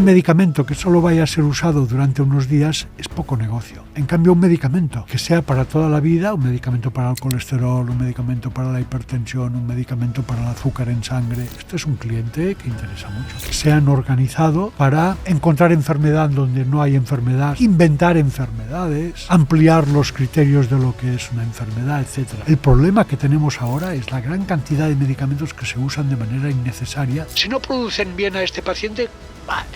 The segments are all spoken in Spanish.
Un medicamento que solo vaya a ser usado durante unos días es poco negocio. En cambio, un medicamento que sea para toda la vida, un medicamento para el colesterol, un medicamento para la hipertensión, un medicamento para el azúcar en sangre, este es un cliente que interesa mucho. Que se han organizado para encontrar enfermedad donde no hay enfermedad, inventar enfermedades, ampliar los criterios de lo que es una enfermedad, etc. El problema que tenemos ahora es la gran cantidad de medicamentos que se usan de manera innecesaria. Si no producen bien a este paciente,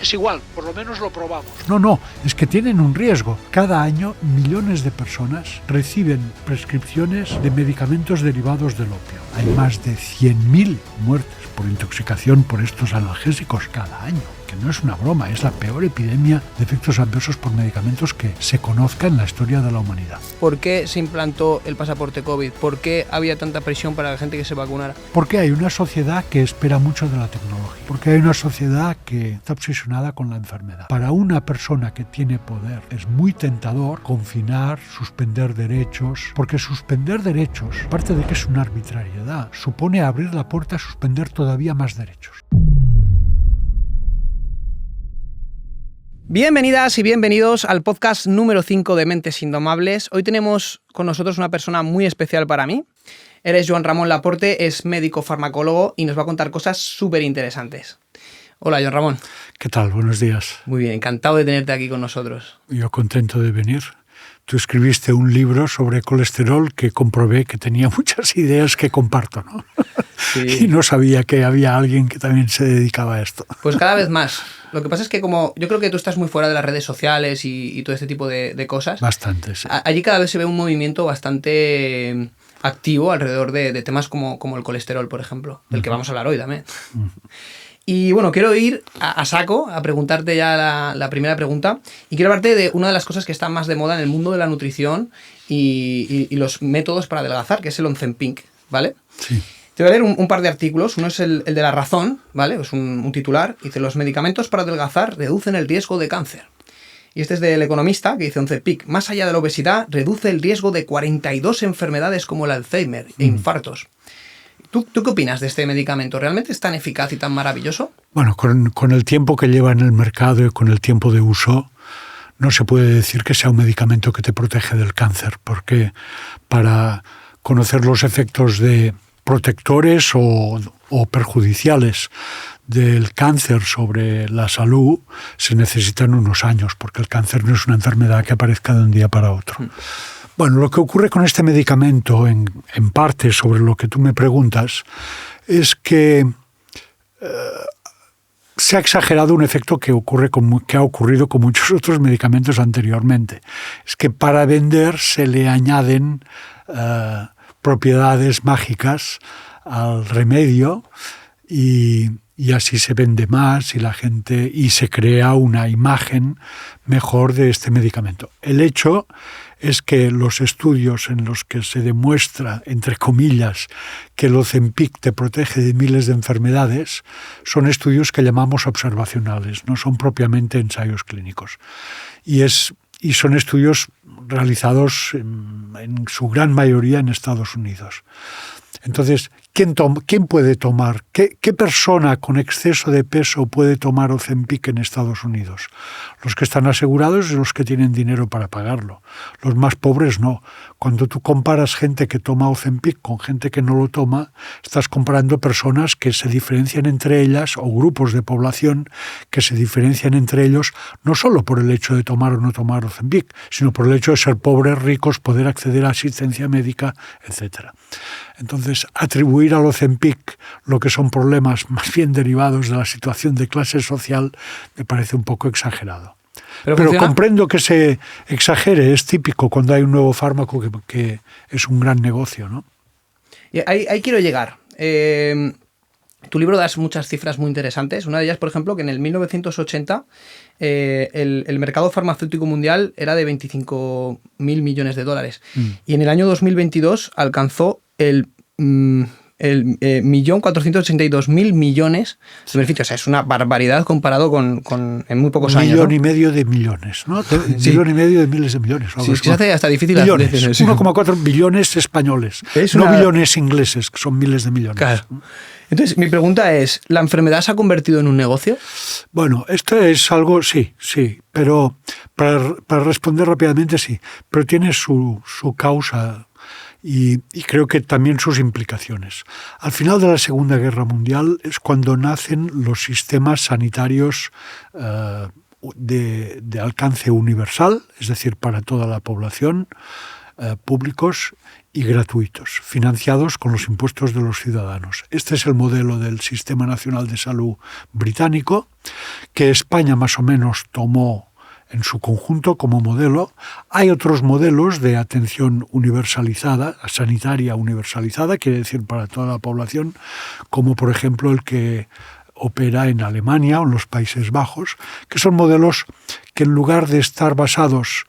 es igual, por lo menos lo probamos. No, es que tienen un riesgo. Cada año millones de personas reciben prescripciones de medicamentos derivados del opio. Hay más de 100.000 muertes por intoxicación por estos analgésicos cada año, que no es una broma, es la peor epidemia de efectos adversos por medicamentos que se conozca en la historia de la humanidad. ¿Por qué se implantó el pasaporte COVID? ¿Por qué había tanta presión para la gente que se vacunara? Porque hay una sociedad que espera mucho de la tecnología, porque hay una sociedad que está obsesionada con la enfermedad. Para una persona que tiene poder es muy tentador confinar, suspender derechos, porque suspender derechos, aparte de que es una arbitrariedad, supone abrir la puerta a suspender todavía más derechos. Bienvenidas y bienvenidos al podcast número 5 de Mentes Indomables. Hoy tenemos con nosotros una persona muy especial para mí. Él es Joan Ramon Laporte, es médico farmacólogo y nos va a contar cosas súper interesantes. Hola, Joan Ramon. ¿Qué tal? Buenos días. Muy bien, encantado de tenerte aquí con nosotros. Yo contento de venir. Tú escribiste un libro sobre colesterol que comprobé que tenía muchas ideas que comparto, ¿no? Sí. Y no sabía que había alguien que también se dedicaba a esto. Pues cada vez más. Lo que pasa es que como yo creo que tú estás muy fuera de las redes sociales y todo este tipo de cosas. Bastante, sí. Allí cada vez se ve un movimiento bastante activo alrededor de temas como el colesterol, por ejemplo, del que vamos a hablar hoy también. Y bueno, quiero ir a saco a preguntarte ya la primera pregunta y quiero hablarte de una de las cosas que está más de moda en el mundo de la nutrición y los métodos para adelgazar, que es el Ozempic, ¿vale? Sí. Te voy a leer un par de artículos. Uno es el de La Razón, ¿vale? Es un titular. Dice: los medicamentos para adelgazar reducen el riesgo de cáncer. Y este es del Economista, que dice: Ozempic, más allá de la obesidad, reduce el riesgo de 42 enfermedades como el Alzheimer e infartos. ¿Tú qué opinas de este medicamento? ¿Realmente es tan eficaz y tan maravilloso? Bueno, con el tiempo que lleva en el mercado y con el tiempo de uso, no se puede decir que sea un medicamento que te protege del cáncer, porque para conocer los efectos de protectores o perjudiciales del cáncer sobre la salud se necesitan unos años, porque el cáncer no es una enfermedad que aparezca de un día para otro. Bueno, lo que ocurre con este medicamento, en parte sobre lo que tú me preguntas, es que se ha exagerado un efecto que ha ocurrido con muchos otros medicamentos anteriormente. Es que para vender se le añaden propiedades mágicas al remedio y así se vende más y se crea una imagen mejor de este medicamento. El hecho es que los estudios en los que se demuestra, entre comillas, que el Ozempic te protege de miles de enfermedades son estudios que llamamos observacionales, no son propiamente ensayos clínicos. Y son estudios realizados en su gran mayoría en Estados Unidos. Entonces, ¿quién puede tomar? ¿Qué persona con exceso de peso puede tomar Ozempic en Estados Unidos? Los que están asegurados y los que tienen dinero para pagarlo. Los más pobres no. Cuando tú comparas gente que toma Ozempic con gente que no lo toma, estás comparando personas que se diferencian entre ellas o grupos de población que se diferencian entre ellos no solo por el hecho de tomar o no tomar Ozempic, sino por el hecho de ser pobres, ricos, poder acceder a asistencia médica, etc. Entonces, atribuir al Ozempic lo que son problemas más bien derivados de la situación de clase social me parece un poco exagerado. Pero comprendo que se exagere, es típico cuando hay un nuevo fármaco que es un gran negocio, ¿no? Y ahí quiero llegar. Tu libro das muchas cifras muy interesantes. Una de ellas, por ejemplo, que en el 1980 el mercado farmacéutico mundial era de 25.000 millones de dólares. Y en el año 2022 alcanzó el el 1.482.000 millones de beneficios. O sea, es una barbaridad comparado con en muy pocos años. 1,5 millones de millones, ¿no? Sí. 1,5 millones de miles de millones. Sí, es que se hace hasta difícil. Billones, 1,4 billones españoles, no billones ingleses, que son miles de millones. Claro. Entonces, mi pregunta es, ¿la enfermedad se ha convertido en un negocio? Bueno, esto es algo, sí, pero para responder rápidamente, sí, pero tiene su causa y creo que también sus implicaciones. Al final de la Segunda Guerra Mundial es cuando nacen los sistemas sanitarios de alcance universal, es decir, para toda la población, públicos y gratuitos, financiados con los impuestos de los ciudadanos. Este es el modelo del Sistema Nacional de Salud británico, que España más o menos tomó en su conjunto como modelo. Hay otros modelos de atención universalizada, sanitaria universalizada, quiere decir para toda la población, como por ejemplo el que opera en Alemania o en los Países Bajos, que son modelos que en lugar de estar basados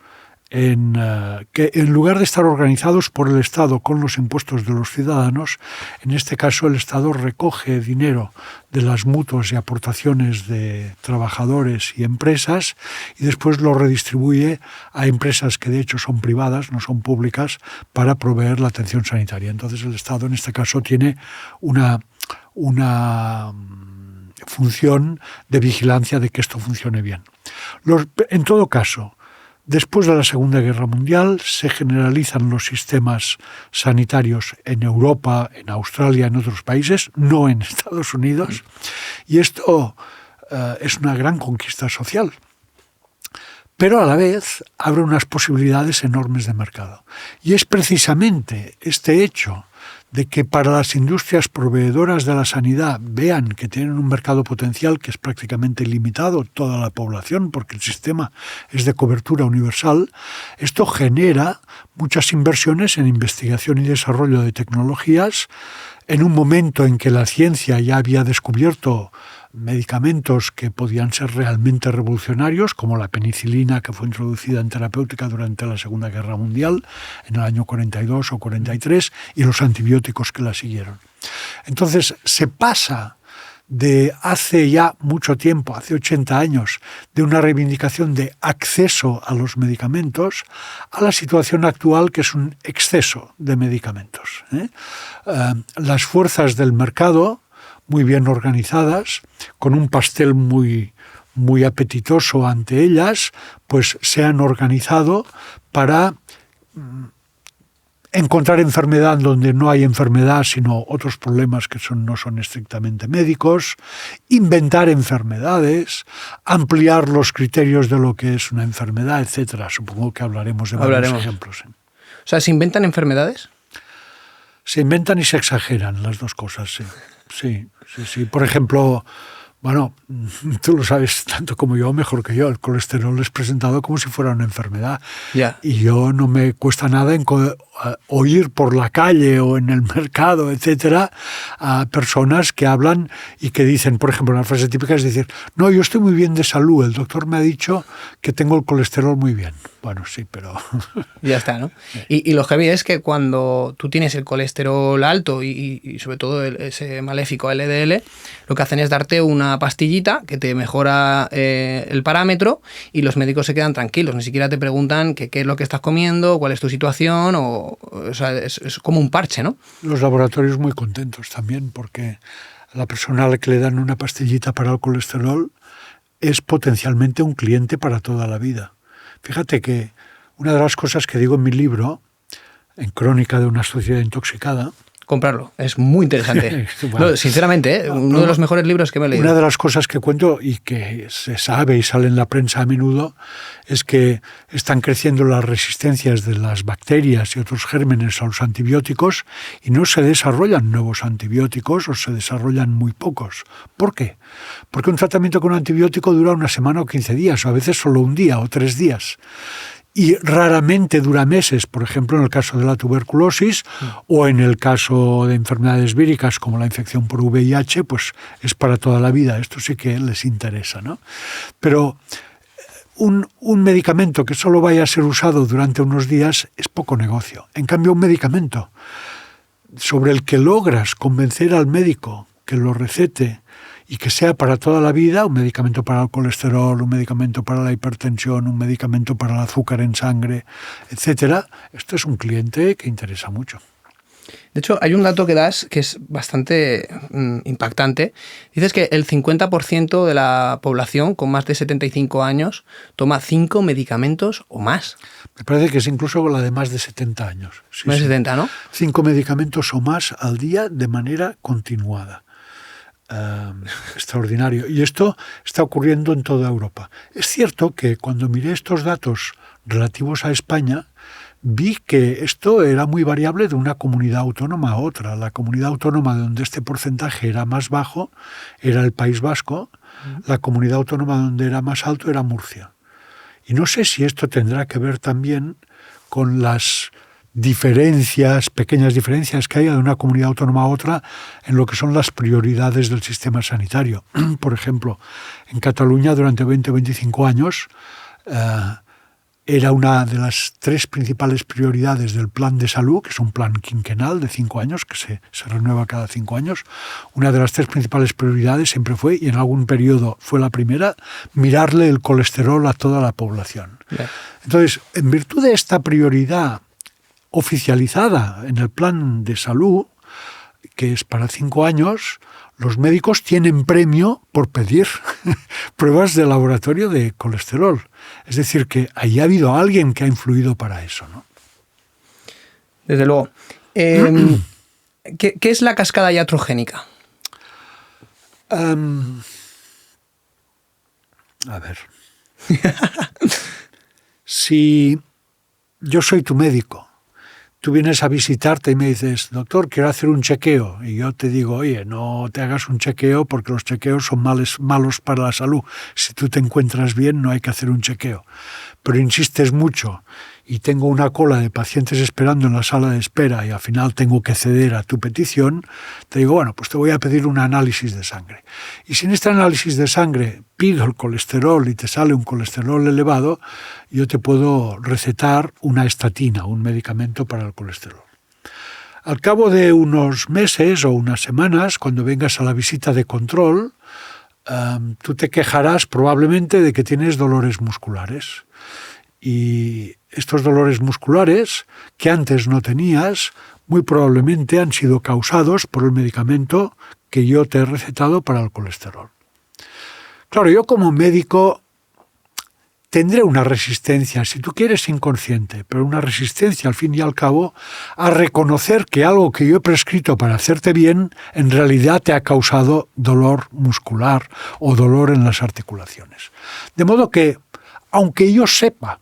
que en lugar de estar organizados por el Estado con los impuestos de los ciudadanos, en este caso el Estado recoge dinero de las mutuas y aportaciones de trabajadores y empresas y después lo redistribuye a empresas que de hecho son privadas, no son públicas, para proveer la atención sanitaria. Entonces el Estado en este caso tiene una función de vigilancia de que esto funcione bien. En todo caso, después de la Segunda Guerra Mundial se generalizan los sistemas sanitarios en Europa, en Australia, en otros países, no en Estados Unidos, y esto es una gran conquista social. Pero a la vez abre unas posibilidades enormes de mercado. Y es precisamente este hecho de que para las industrias proveedoras de la sanidad vean que tienen un mercado potencial que es prácticamente ilimitado, toda la población, porque el sistema es de cobertura universal, esto genera muchas inversiones en investigación y desarrollo de tecnologías en un momento en que la ciencia ya había descubierto medicamentos que podían ser realmente revolucionarios, como la penicilina, que fue introducida en terapéutica durante la Segunda Guerra Mundial, en el año 42 o 43, y los antibióticos que la siguieron. Entonces, se pasa de hace ya mucho tiempo, hace 80 años, de una reivindicación de acceso a los medicamentos, a la situación actual que es un exceso de medicamentos. Las fuerzas del mercado, muy bien organizadas, con un pastel muy apetitoso ante ellas, pues se han organizado para encontrar enfermedad donde no hay enfermedad, sino otros problemas que no son estrictamente médicos, inventar enfermedades, ampliar los criterios de lo que es una enfermedad, etcétera. Supongo que hablaremos de varios ejemplos. O sea, ¿se inventan enfermedades? Se inventan y se exageran las dos cosas, sí. Sí. Por ejemplo, bueno, tú lo sabes tanto como yo, mejor que yo, el colesterol es presentado como si fuera una enfermedad. Yeah. Y yo no me cuesta nada oír por la calle o en el mercado, etcétera, a personas que hablan y que dicen, por ejemplo, una frase típica es decir, no, yo estoy muy bien de salud, el doctor me ha dicho que tengo el colesterol muy bien. Bueno, sí, pero... Ya está, ¿no? Y lo heavy es que cuando tú tienes el colesterol alto y sobre todo ese maléfico LDL, lo que hacen es darte una pastillita que te mejora el parámetro y los médicos se quedan tranquilos, ni siquiera te preguntan qué es lo que estás comiendo, cuál es tu situación, o sea, es como un parche, ¿no? Los laboratorios muy contentos también, porque a la persona a la que le dan una pastillita para el colesterol es potencialmente un cliente para toda la vida. Fíjate que una de las cosas que digo en mi libro, en Crónica de una sociedad intoxicada... Comprarlo, es muy interesante. Bueno, no, sinceramente, uno de los mejores libros que me he leído. Una de las cosas que cuento y que se sabe y sale en la prensa a menudo es que están creciendo las resistencias de las bacterias y otros gérmenes a los antibióticos y no se desarrollan nuevos antibióticos o se desarrollan muy pocos. ¿Por qué? Porque un tratamiento con un antibiótico dura una semana o 15 días, o a veces solo un día o 3 días. Y raramente dura meses, por ejemplo, en el caso de la tuberculosis o en el caso de enfermedades víricas como la infección por VIH, pues es para toda la vida. Esto sí que les interesa, ¿no? Pero un medicamento que solo vaya a ser usado durante unos días es poco negocio. En cambio, un medicamento sobre el que logras convencer al médico que lo recete y que sea para toda la vida, un medicamento para el colesterol, un medicamento para la hipertensión, un medicamento para el azúcar en sangre, etcétera, esto es un cliente que interesa mucho. De hecho, hay un dato que das que es bastante impactante. Dices que el 50% de la población con más de 75 años toma 5 medicamentos o más. Me parece que es incluso la de más de 70 años. Sí, más de 70, ¿no? 5 medicamentos o más al día de manera continuada. Extraordinario. Y esto está ocurriendo en toda Europa. Es cierto que cuando miré estos datos relativos a España, vi que esto era muy variable de una comunidad autónoma a otra. La comunidad autónoma donde este porcentaje era más bajo era el País Vasco, la comunidad autónoma donde era más alto era Murcia. Y no sé si esto tendrá que ver también con las pequeñas diferencias que hay de una comunidad autónoma a otra en lo que son las prioridades del sistema sanitario. Por ejemplo, en Cataluña durante 20 o 25 años era una de las 3 principales prioridades del plan de salud, que es un plan quinquenal de 5 años, que se renueva cada 5 años. Una de las 3 principales prioridades siempre fue, y en algún periodo fue la primera, mirarle el colesterol a toda la población. Yeah. Entonces, en virtud de esta prioridad oficializada en el plan de salud, que es para 5 años, los médicos tienen premio por pedir pruebas de laboratorio de colesterol. Es decir, que ahí ha habido alguien que ha influido para eso, ¿no? Desde luego. ¿Qué es la cascada iatrogénica? A ver. Si yo soy tu médico, tú vienes a visitarte y me dices, doctor, quiero hacer un chequeo. Y yo te digo, oye, no te hagas un chequeo porque los chequeos son malos para la salud. Si tú te encuentras bien, no hay que hacer un chequeo. Pero insistes mucho y tengo una cola de pacientes esperando en la sala de espera y al final tengo que ceder a tu petición, te digo, bueno, pues te voy a pedir un análisis de sangre. Y si en este análisis de sangre pido el colesterol y te sale un colesterol elevado, yo te puedo recetar una estatina, un medicamento para el colesterol. Al cabo de unos meses o unas semanas, cuando vengas a la visita de control, tú te quejarás probablemente de que tienes dolores musculares. Y estos dolores musculares, que antes no tenías, muy probablemente han sido causados por el medicamento que yo te he recetado para el colesterol. Claro, yo como médico tendré una resistencia, si tú quieres inconsciente, pero una resistencia al fin y al cabo a reconocer que algo que yo he prescrito para hacerte bien en realidad te ha causado dolor muscular o dolor en las articulaciones. De modo que, aunque yo sepa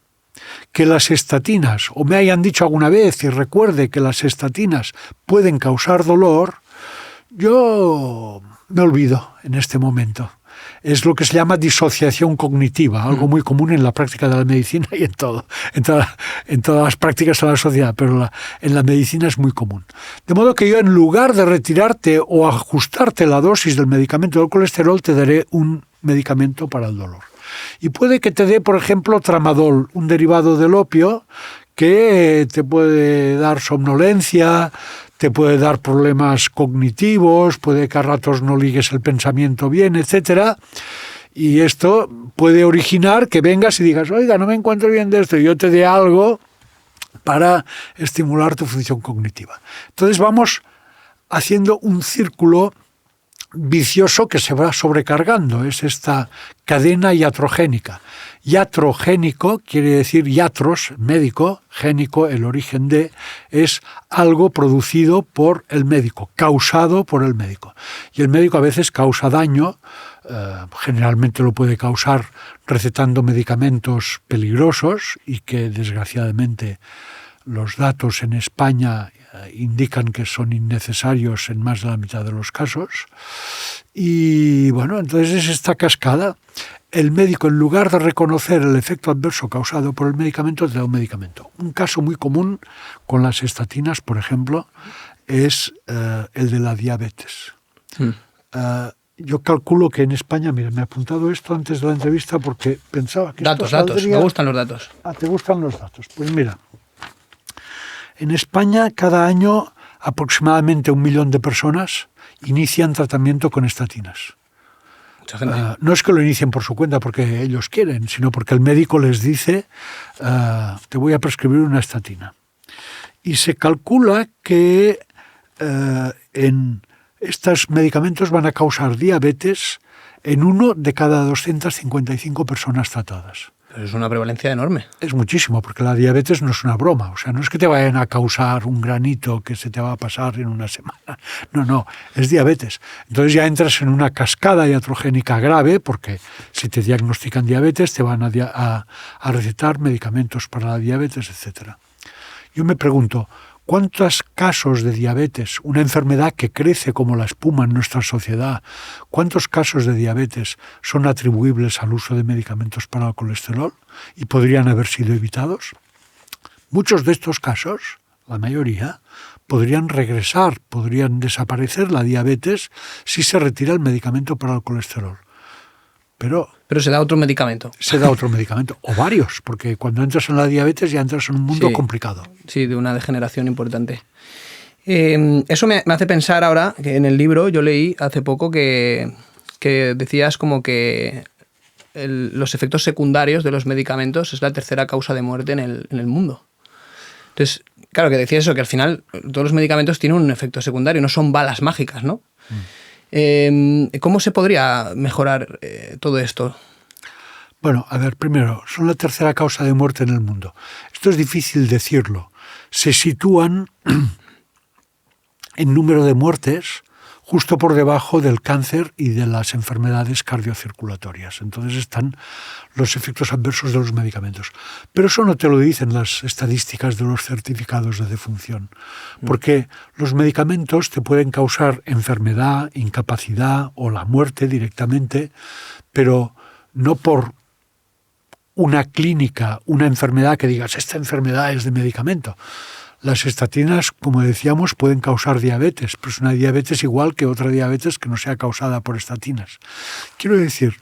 que las estatinas, o me hayan dicho alguna vez y recuerde que las estatinas pueden causar dolor, yo me olvido en este momento. Es lo que se llama disociación cognitiva, algo muy común en la práctica de la medicina y en todas las prácticas de la sociedad, pero en la medicina es muy común. De modo que yo, en lugar de retirarte o ajustarte la dosis del medicamento del colesterol, te daré un medicamento para el dolor. Y puede que te dé, por ejemplo, tramadol, un derivado del opio, que te puede dar somnolencia, te puede dar problemas cognitivos, puede que a ratos no ligues el pensamiento bien, etc. Y esto puede originar que vengas y digas, oiga, no me encuentro bien de esto, y yo te dé algo para estimular tu función cognitiva. Entonces vamos haciendo un círculo vicioso que se va sobrecargando, es esta cadena iatrogénica. Iatrogénico quiere decir iatros, médico, génico, el origen de, es algo producido por el médico, causado por el médico. Y el médico a veces causa daño, generalmente lo puede causar recetando medicamentos peligrosos y que desgraciadamente los datos en España indican que son innecesarios en más de la mitad de los casos. Y bueno, entonces es esta cascada. El médico, en lugar de reconocer el efecto adverso causado por el medicamento, te da un medicamento. Un caso muy común con las estatinas, por ejemplo, es el de la diabetes. Yo calculo que en España, mira, me he apuntado esto antes de la entrevista porque pensaba que datos, me gustan los datos. ¿Te gustan los datos? Pues mira, en España cada año aproximadamente 1 millón de personas inician tratamiento con estatinas. Mucha gente. No es que lo inicien por su cuenta porque ellos quieren, sino porque el médico les dice, te voy a prescribir una estatina. Y se calcula que en estos medicamentos van a causar diabetes en 1 de cada 255 personas tratadas. Pero es una prevalencia enorme. Es muchísimo, porque la diabetes no es una broma. O sea, no es que te vayan a causar un granito que se te va a pasar en una semana. No, es diabetes. Entonces ya entras en una cascada iatrogénica grave, porque si te diagnostican diabetes te van a recetar medicamentos para la diabetes, etc. Yo me pregunto, ¿cuántos casos de diabetes, una enfermedad que crece como la espuma en nuestra sociedad, cuántos casos de diabetes son atribuibles al uso de medicamentos para el colesterol y podrían haber sido evitados? Muchos de estos casos, la mayoría, podrían regresar, podrían desaparecer la diabetes si se retira el medicamento para el colesterol. Pero se da otro medicamento. Se da otro medicamento, o varios, porque cuando entras en la diabetes ya entras en un mundo complicado. Sí, de una degeneración importante. Eso me hace pensar ahora, que en el libro yo leí hace poco que decías como que los efectos secundarios de los medicamentos es la tercera causa de muerte en el mundo. Entonces, claro, que decía eso, que al final todos los medicamentos tienen un efecto secundario, no son balas mágicas, ¿no? ¿Cómo se podría mejorar todo esto? Bueno, a ver, primero, son la tercera causa de muerte en el mundo. Esto es difícil decirlo. Se sitúan en número de muertes justo por debajo del cáncer y de las enfermedades cardiocirculatorias. Entonces están los efectos adversos de los medicamentos. Pero eso no te lo dicen las estadísticas de los certificados de defunción, porque los medicamentos te pueden causar enfermedad, incapacidad o la muerte directamente, pero no por una clínica, una enfermedad que digas, esta enfermedad es de medicamento. Las estatinas, como decíamos, pueden causar diabetes, pero es una diabetes igual que otra diabetes que no sea causada por estatinas. Quiero decir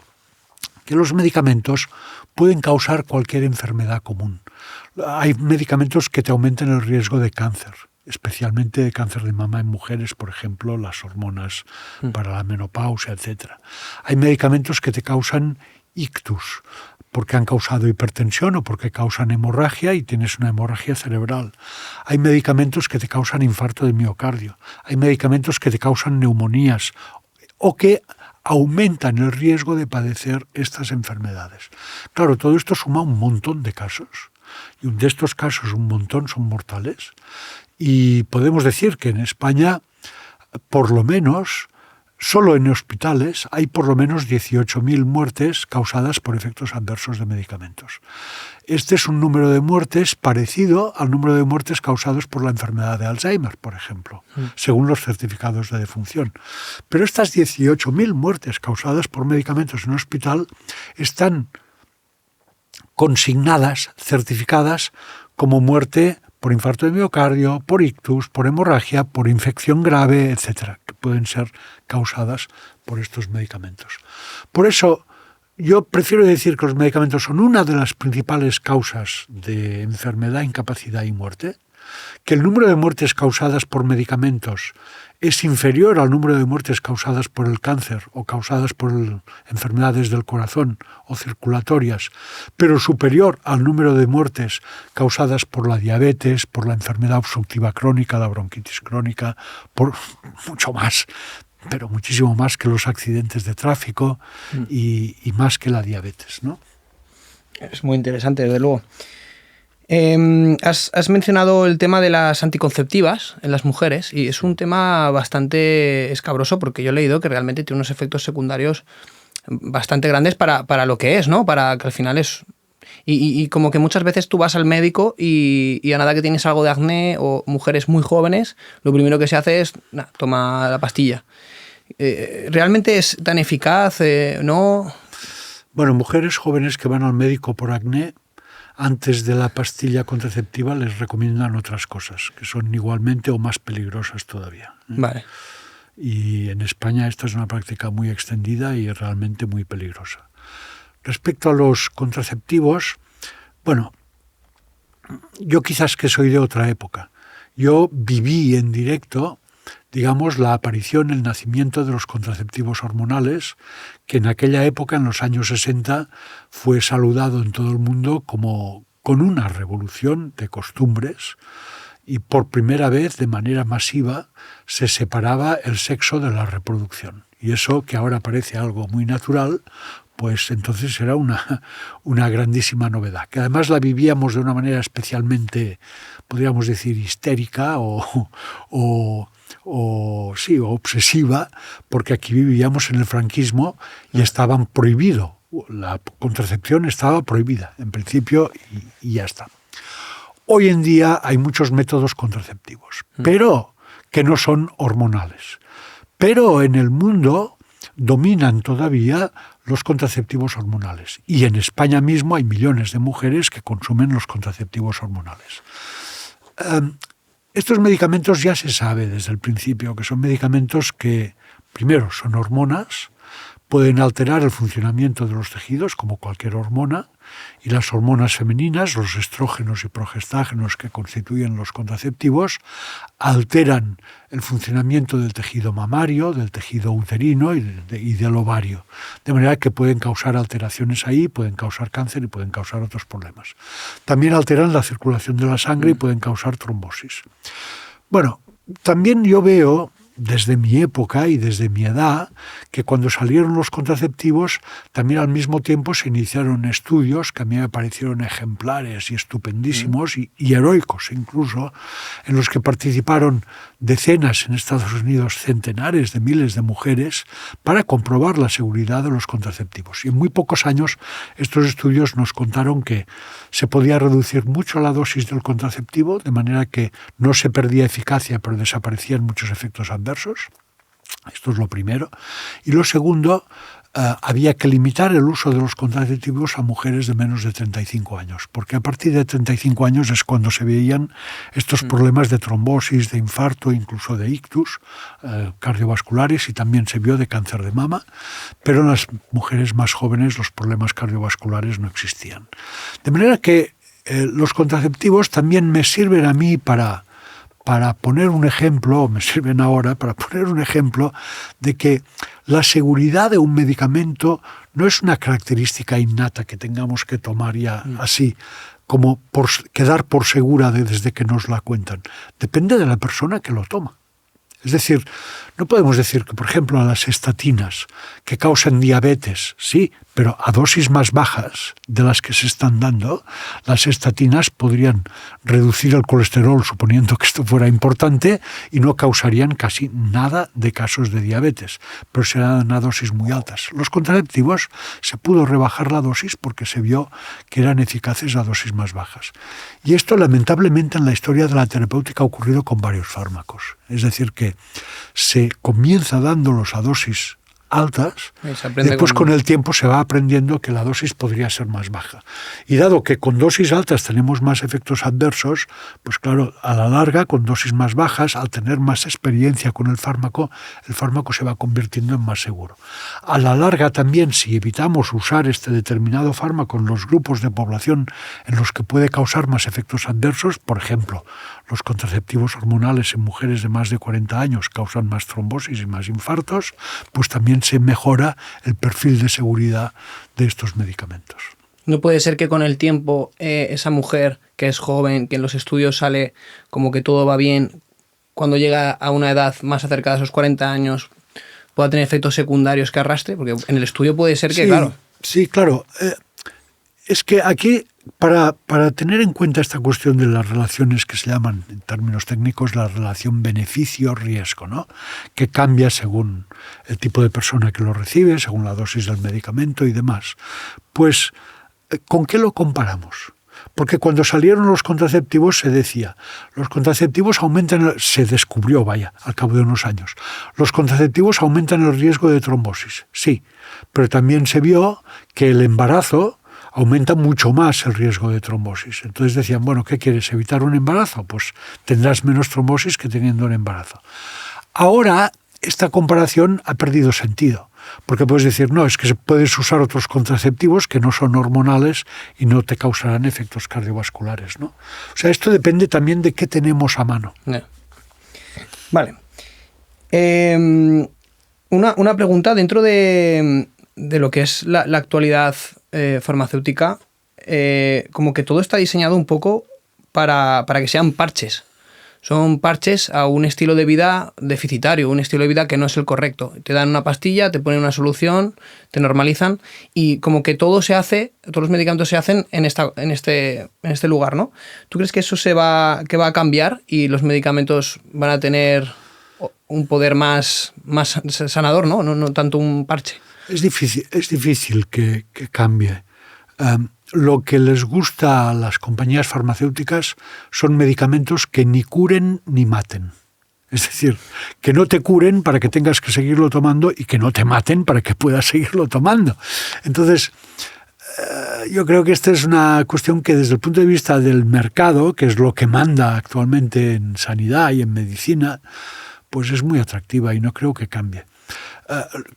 que los medicamentos pueden causar cualquier enfermedad común. Hay medicamentos que te aumentan el riesgo de cáncer, especialmente de cáncer de mama en mujeres, por ejemplo, las hormonas para la menopausia, etc. Hay medicamentos que te causan ictus, porque han causado hipertensión o porque causan hemorragia y tienes una hemorragia cerebral. Hay medicamentos que te causan infarto de miocardio. Hay medicamentos que te causan neumonías o que aumentan el riesgo de padecer estas enfermedades. Claro, todo esto suma un montón de casos. Y de estos casos, un montón son mortales. Y podemos decir que en España, por lo menos, solo en hospitales hay por lo menos 18.000 muertes causadas por efectos adversos de medicamentos. Este es un número de muertes parecido al número de muertes causados por la enfermedad de Alzheimer, por ejemplo, según los certificados de defunción. Pero estas 18.000 muertes causadas por medicamentos en hospital están consignadas, certificadas como muerte por infarto de miocardio, por ictus, por hemorragia, por infección grave, etcétera, que pueden ser causadas por estos medicamentos. Por eso, yo prefiero decir que los medicamentos son una de las principales causas de enfermedad, incapacidad y muerte, que el número de muertes causadas por medicamentos es inferior al número de muertes causadas por el cáncer o causadas por enfermedades del corazón o circulatorias, pero superior al número de muertes causadas por la diabetes, por la enfermedad obstructiva crónica, la bronquitis crónica, por mucho más, pero muchísimo más que los accidentes de tráfico y más que la diabetes, ¿no? Es muy interesante, desde luego. Has mencionado el tema de las anticonceptivas en las mujeres y es un tema bastante escabroso porque yo he leído que realmente tiene unos efectos secundarios bastante grandes para lo que es, ¿no? Para que al final es... Y como que muchas veces tú vas al médico y a nada que tienes algo de acné o mujeres muy jóvenes, lo primero que se hace es, toma la pastilla. ¿Realmente es tan eficaz? ¿No? Bueno, mujeres jóvenes que van al médico por acné, antes de la pastilla contraceptiva les recomiendan otras cosas, que son igualmente o más peligrosas todavía. Vale. Y en España esta es una práctica muy extendida y realmente muy peligrosa. Respecto a los contraceptivos, bueno, yo quizás que soy de otra época. yo viví en directo, digamos, la aparición, el nacimiento de los contraceptivos hormonales, que en aquella época, en los años 60, fue saludado en todo el mundo como con una revolución de costumbres, y por primera vez, de manera masiva, se separaba el sexo de la reproducción. Y eso, que ahora parece algo muy natural, pues entonces era una grandísima novedad, que además la vivíamos de una manera especialmente, podríamos decir, histérica o obsesiva, porque aquí vivíamos en el franquismo y estaban prohibido, la contracepción estaba prohibida, en principio, y ya está. Hoy en día hay muchos métodos contraceptivos, pero que no son hormonales. Pero en el mundo dominan todavía los contraceptivos hormonales. Y en España mismo hay millones de mujeres que consumen los contraceptivos hormonales. Estos medicamentos ya se sabe desde el principio que son medicamentos que, primero, son hormonas, pueden alterar el funcionamiento de los tejidos como cualquier hormona, y las hormonas femeninas, los estrógenos y progestágenos que constituyen los contraceptivos, alteran el funcionamiento del tejido mamario, del tejido uterino y del ovario. De manera que pueden causar alteraciones ahí, pueden causar cáncer y pueden causar otros problemas. También alteran la circulación de la sangre y pueden causar trombosis. Bueno, también yo veo, desde mi época y desde mi edad, que cuando salieron los contraceptivos, también al mismo tiempo se iniciaron estudios que a mí me parecieron ejemplares y estupendísimos y heroicos incluso, en los que participaron decenas, en Estados Unidos centenares de miles de mujeres, para comprobar la seguridad de los contraceptivos. Y en muy pocos años estos estudios nos contaron que se podía reducir mucho la dosis del contraceptivo, de manera que no se perdía eficacia, pero desaparecían muchos efectos adversos. Esto es lo primero. Y lo segundo, había que limitar el uso de los contraceptivos a mujeres de menos de 35 años, porque a partir de 35 años es cuando se veían estos problemas de trombosis, de infarto, incluso de ictus cardiovasculares, y también se vio de cáncer de mama, pero en las mujeres más jóvenes los problemas cardiovasculares no existían. De manera que los contraceptivos también me sirven a mí para poner un ejemplo, me sirven ahora para poner un ejemplo de que la seguridad de un medicamento no es una característica innata que tengamos que tomar ya así, como por quedar por segura desde que nos la cuentan. Depende de la persona que lo toma. Es decir, no podemos decir que, por ejemplo, a las estatinas que causan diabetes, sí, pero a dosis más bajas de las que se están dando, las estatinas podrían reducir el colesterol, suponiendo que esto fuera importante, y no causarían casi nada de casos de diabetes, pero serán a dosis muy altas. Los contraceptivos se pudo rebajar la dosis porque se vio que eran eficaces a dosis más bajas. Y esto, lamentablemente, en la historia de la terapéutica ha ocurrido con varios fármacos. Es decir, que se comienza dándolos a dosis altas, y después con el tiempo se va aprendiendo que la dosis podría ser más baja. Y dado que con dosis altas tenemos más efectos adversos, pues claro, a la larga, con dosis más bajas, al tener más experiencia con el fármaco se va convirtiendo en más seguro. A la larga también, si evitamos usar este determinado fármaco en los grupos de población en los que puede causar más efectos adversos, por ejemplo, los contraceptivos hormonales en mujeres de más de 40 años causan más trombosis y más infartos, pues también se mejora el perfil de seguridad de estos medicamentos. ¿No puede ser que con el tiempo esa mujer que es joven, que en los estudios sale como que todo va bien, cuando llega a una edad más acercada a esos 40 años, pueda tener efectos secundarios que arrastre? Porque en el estudio puede ser que, sí, claro. Sí, claro. Es que aquí, para tener en cuenta esta cuestión de las relaciones que se llaman, en términos técnicos, la relación beneficio-riesgo, ¿no?, que cambia según el tipo de persona que lo recibe, según la dosis del medicamento y demás, pues, ¿con qué lo comparamos? Porque cuando salieron los contraceptivos se decía, los contraceptivos aumentan, se descubrió, al cabo de unos años, los contraceptivos aumentan el riesgo de trombosis. Sí, pero también se vio que el embarazo aumenta mucho más el riesgo de trombosis. Entonces decían, bueno, ¿qué quieres? ¿Evitar un embarazo? Pues tendrás menos trombosis que teniendo un embarazo. Ahora esta comparación ha perdido sentido, porque puedes decir, no, es que puedes usar otros contraceptivos que no son hormonales y no te causarán efectos cardiovasculares, ¿no? O sea, esto depende también de qué tenemos a mano. Vale. Una pregunta dentro de lo que es la actualidad farmacéutica, como que todo está diseñado un poco para que sean parches. Son parches a un estilo de vida deficitario, un estilo de vida que no es el correcto. Te dan una pastilla, te ponen una solución, te normalizan y como que todo se hace, todos los medicamentos se hacen en este lugar, ¿no? ¿Tú crees que eso va a cambiar y los medicamentos van a tener un poder más sanador, ¿no? No tanto un parche? Es difícil que cambie. Lo que les gusta a las compañías farmacéuticas son medicamentos que ni curen ni maten. Es decir, que no te curen para que tengas que seguirlo tomando y que no te maten para que puedas seguirlo tomando. Entonces, yo creo que esta es una cuestión que desde el punto de vista del mercado, que es lo que manda actualmente en sanidad y en medicina, pues es muy atractiva y no creo que cambie.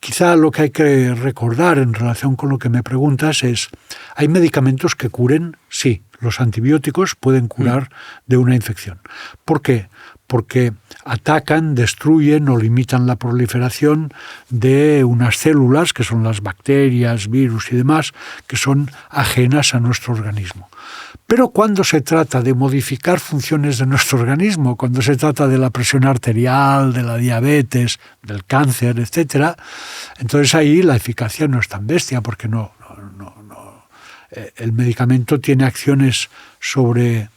Quizá lo que hay que recordar en relación con lo que me preguntas es, ¿hay medicamentos que curen? Sí, los antibióticos pueden curar de una infección. ¿Por qué? Porque atacan, destruyen o limitan la proliferación de unas células, que son las bacterias, virus y demás, que son ajenas a nuestro organismo. Pero cuando se trata de modificar funciones de nuestro organismo, cuando se trata de la presión arterial, de la diabetes, del cáncer, etc., entonces ahí la eficacia no es tan bestia, porque el medicamento tiene acciones sobre...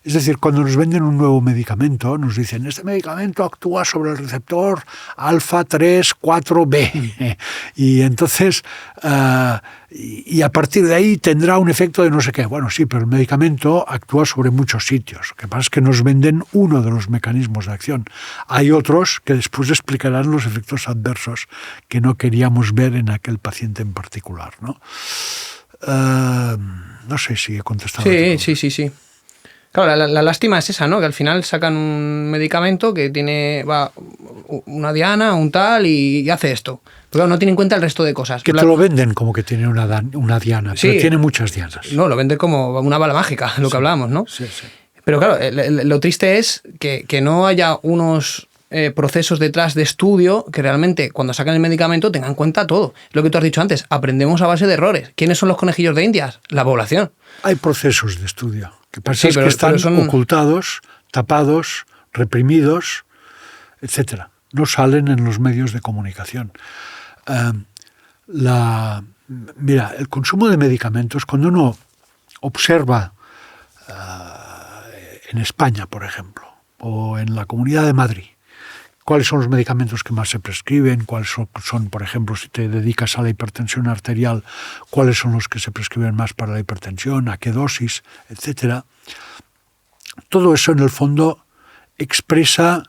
Es decir, cuando nos venden un nuevo medicamento, nos dicen, este medicamento actúa sobre el receptor alfa 3, 4B. Y entonces, y a partir de ahí tendrá un efecto de no sé qué. Bueno, sí, pero el medicamento actúa sobre muchos sitios. Lo que pasa es que nos venden uno de los mecanismos de acción. Hay otros que después explicarán los efectos adversos que no queríamos ver en aquel paciente en particular, ¿no? No sé si he contestado. Sí. Claro, la lástima es esa, ¿no? Que al final sacan un medicamento que tiene una diana, un tal, y hace esto. Pero claro, no tiene en cuenta el resto de cosas. Que te lo venden como que tiene una diana, sí, pero tiene muchas dianas. No, lo venden como una bala mágica, lo que hablábamos, ¿no? Sí. Pero claro, lo triste es que no haya unos procesos detrás de estudio que realmente cuando sacan el medicamento tengan en cuenta todo. Lo que tú has dicho antes, aprendemos a base de errores. ¿Quiénes son los conejillos de Indias? La población. Hay procesos de estudio. Lo que pasa es que están ocultados, tapados, reprimidos, etc. No salen en los medios de comunicación. Mira, el consumo de medicamentos, cuando uno observa en España, por ejemplo, o en la Comunidad de Madrid, cuáles son los medicamentos que más se prescriben, cuáles son, por ejemplo, si te dedicas a la hipertensión arterial, cuáles son los que se prescriben más para la hipertensión, a qué dosis, etc. Todo eso, en el fondo, expresa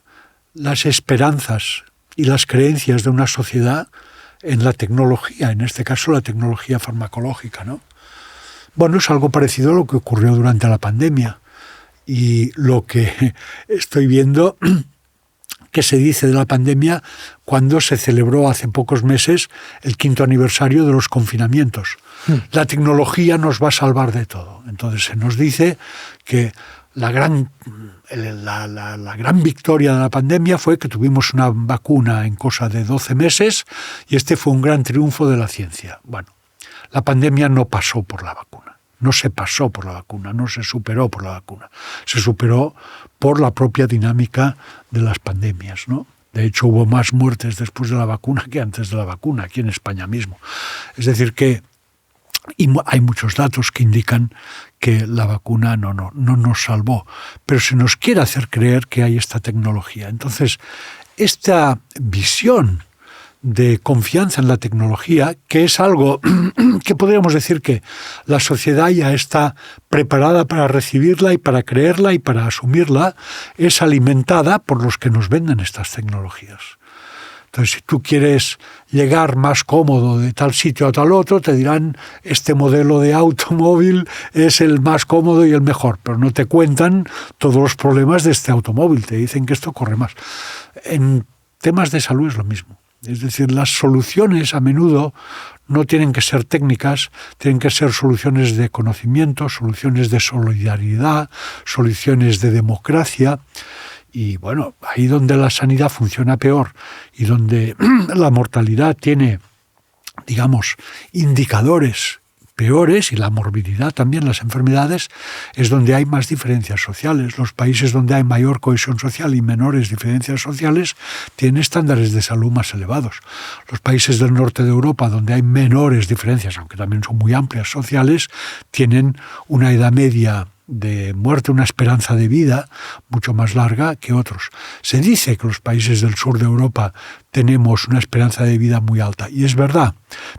las esperanzas y las creencias de una sociedad en la tecnología, en este caso la tecnología farmacológica, ¿no? Bueno, es algo parecido a lo que ocurrió durante la pandemia. Y lo que estoy viendo que se dice de la pandemia cuando se celebró hace pocos meses el 5º aniversario de los confinamientos. La tecnología nos va a salvar de todo. Entonces se nos dice que la gran victoria de la pandemia fue que tuvimos una vacuna en cosa de 12 meses y este fue un gran triunfo de la ciencia. Bueno, la pandemia no pasó por la vacuna. No se pasó por la vacuna, no se superó por la vacuna. Se superó por la propia dinámica de las pandemias, ¿no? De hecho, hubo más muertes después de la vacuna que antes de la vacuna, aquí en España mismo. Es decir que hay muchos datos que indican que la vacuna no nos salvó, pero se nos quiere hacer creer que hay esta tecnología. Entonces, esta visión de confianza en la tecnología, que es algo que podríamos decir que la sociedad ya está preparada para recibirla y para creerla y para asumirla, es alimentada por los que nos venden estas tecnologías. Entonces, si tú quieres llegar más cómodo de tal sitio a tal otro, te dirán, este modelo de automóvil es el más cómodo y el mejor, pero no te cuentan todos los problemas de este automóvil, te dicen que esto corre más. En temas de salud es lo mismo. Es decir, las soluciones a menudo no tienen que ser técnicas, tienen que ser soluciones de conocimiento, soluciones de solidaridad, soluciones de democracia. Y bueno, ahí donde la sanidad funciona peor y donde la mortalidad tiene, digamos, indicadores peores, y la morbilidad también, las enfermedades, es donde hay más diferencias sociales. Los países donde hay mayor cohesión social y menores diferencias sociales tienen estándares de salud más elevados. Los países del norte de Europa, donde hay menores diferencias, aunque también son muy amplias sociales, tienen una edad media de muerte, una esperanza de vida mucho más larga que otros. Se dice que los países del sur de Europa tenemos una esperanza de vida muy alta, y es verdad,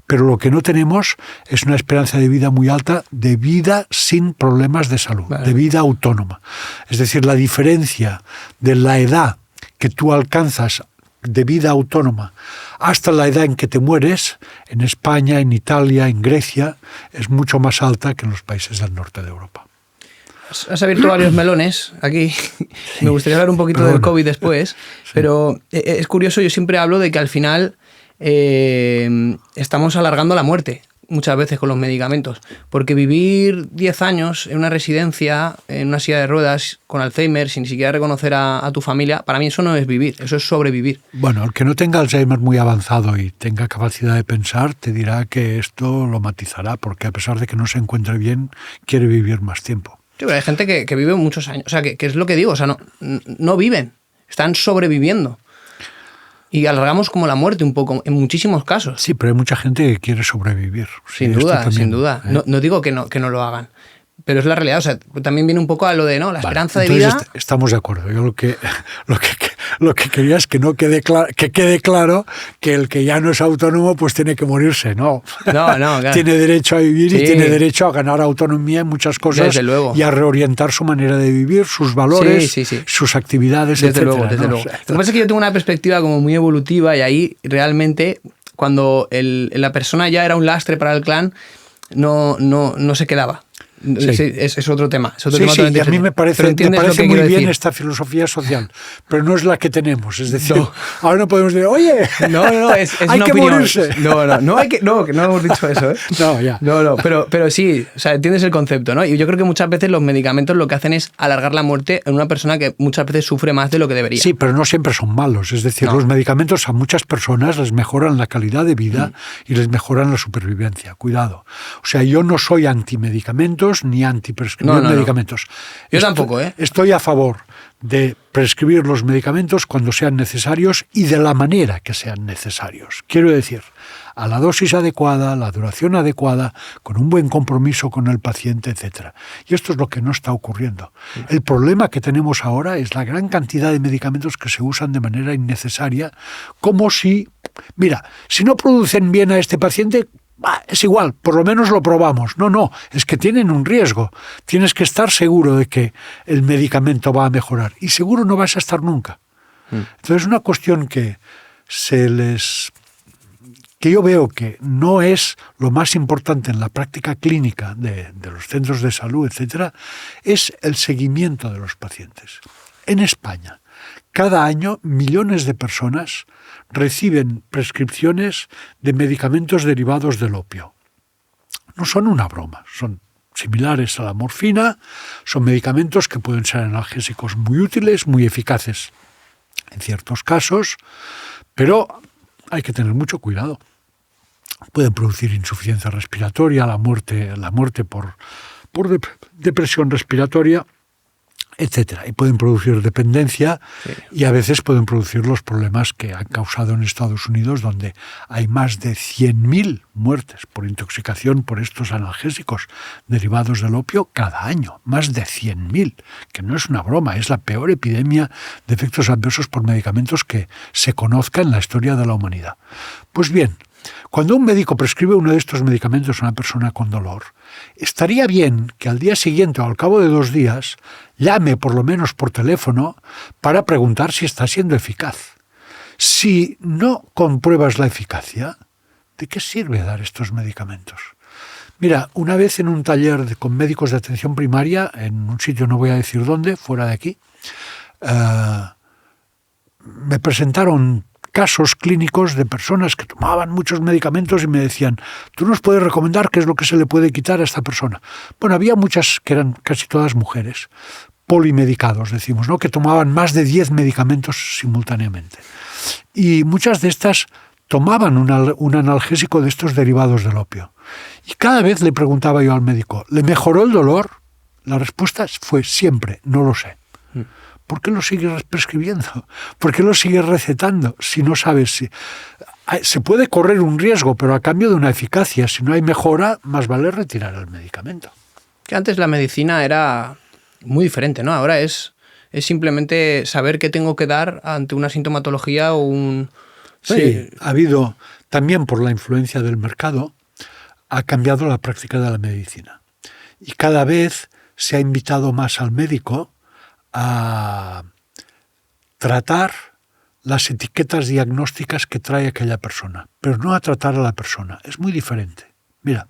pero lo que no tenemos es una esperanza de vida muy alta de vida sin problemas de salud, de vida autónoma. Es decir, la diferencia de la edad que tú alcanzas de vida autónoma hasta la edad en que te mueres, en España, en Italia, en Grecia, es mucho más alta que en los países del norte de Europa. Has abierto varios melones aquí. Me gustaría hablar un poquito del COVID después, pero es curioso, yo siempre hablo de que al final estamos alargando la muerte muchas veces con los medicamentos, porque vivir 10 años en una residencia, en una silla de ruedas, con Alzheimer, sin ni siquiera reconocer a tu familia, para mí eso no es vivir, eso es sobrevivir. Bueno, el que no tenga Alzheimer muy avanzado y tenga capacidad de pensar, te dirá que esto lo matizará, porque a pesar de que no se encuentre bien, quiere vivir más tiempo. Sí, pero hay gente que vive muchos años, o sea, que es lo que digo, o sea, no viven, están sobreviviendo. Y alargamos como la muerte un poco, en muchísimos casos. Sí, pero hay mucha gente que quiere sobrevivir. Sin duda, también, sin duda. No digo que no lo hagan, pero es la realidad. O sea, también viene un poco a lo de la esperanza de vida. Estamos de acuerdo. Yo lo que quería es que quede claro que el que ya no es autónomo pues tiene que morirse. No, claro. Tiene derecho a vivir, y tiene derecho a ganar autonomía en muchas cosas. Desde luego. Y a reorientar su manera de vivir, sus valores, sus actividades, desde etcétera. Desde luego. Lo que pasa es que yo tengo una perspectiva como muy evolutiva, y ahí realmente cuando la persona ya era un lastre para el clan, no se quedaba. Sí. Es otro tema. Es otro tema y a mí me parece muy bien esta filosofía social, pero no es la que tenemos. Es decir, ahora no podemos decir, oye, es hay una que opinión. morirse. Que no hemos dicho eso, ¿eh? Pero sí, o sea, entiendes el concepto, ¿no? Y yo creo que muchas veces los medicamentos lo que hacen es alargar la muerte en una persona que muchas veces sufre más de lo que debería. Sí, pero no siempre son malos. Es decir, los medicamentos a muchas personas les mejoran la calidad de vida y les mejoran la supervivencia. Cuidado. O sea, yo no soy antimedicamentos ni antiprescribir medicamentos. Yo tampoco, ¿eh? Estoy a favor de prescribir los medicamentos cuando sean necesarios y de la manera que sean necesarios. Quiero decir, a la dosis adecuada, la duración adecuada, con un buen compromiso con el paciente, etc. Y esto es lo que no está ocurriendo. El problema que tenemos ahora es la gran cantidad de medicamentos que se usan de manera innecesaria, como si, mira, si no producen bien a este paciente, es igual, por lo menos lo probamos. No, es que tienen un riesgo. Tienes que estar seguro de que el medicamento va a mejorar. Y seguro no vas a estar nunca. Entonces es una cuestión que yo veo que no es lo más importante en la práctica clínica de los centros de salud, etcétera, es el seguimiento de los pacientes. En España, cada año millones de personas reciben prescripciones de medicamentos derivados del opio. No son una broma, son similares a la morfina, son medicamentos que pueden ser analgésicos muy útiles, muy eficaces en ciertos casos, pero hay que tener mucho cuidado. Pueden producir insuficiencia respiratoria, la muerte por depresión respiratoria, etcétera, y pueden producir dependencia y a veces pueden producir los problemas que han causado en Estados Unidos, donde hay más de 100.000 muertes por intoxicación por estos analgésicos derivados del opio cada año, más de 100.000, que no es una broma, es la peor epidemia de efectos adversos por medicamentos que se conozca en la historia de la humanidad. Pues bien, cuando un médico prescribe uno de estos medicamentos a una persona con dolor, estaría bien que al día siguiente o al cabo de 2 días llame por lo menos por teléfono para preguntar si está siendo eficaz. Si no compruebas la eficacia, ¿de qué sirve dar estos medicamentos? Mira, una vez en un taller con médicos de atención primaria, en un sitio no voy a decir dónde, fuera de aquí, me presentaron casos clínicos de personas que tomaban muchos medicamentos y me decían, ¿tú nos puedes recomendar qué es lo que se le puede quitar a esta persona? Bueno, había muchas que eran casi todas mujeres, polimedicados, decimos, ¿no? Que tomaban más de 10 medicamentos simultáneamente. Y muchas de estas tomaban un analgésico de estos derivados del opio. Y cada vez le preguntaba yo al médico, ¿le mejoró el dolor? La respuesta fue siempre, no lo sé. ¿Por qué lo sigues prescribiendo? ¿Por qué lo sigues recetando si no sabes si... Se puede correr un riesgo, pero a cambio de una eficacia. Si no hay mejora, más vale retirar el medicamento. Que antes la medicina era muy diferente, ¿no? Ahora es simplemente saber qué tengo que dar ante una sintomatología o un... Sí, ha habido, también por la influencia del mercado, ha cambiado la práctica de la medicina. Y cada vez se ha invitado más al médico a tratar las etiquetas diagnósticas que trae aquella persona, pero no a tratar a la persona. Es muy diferente. Mira,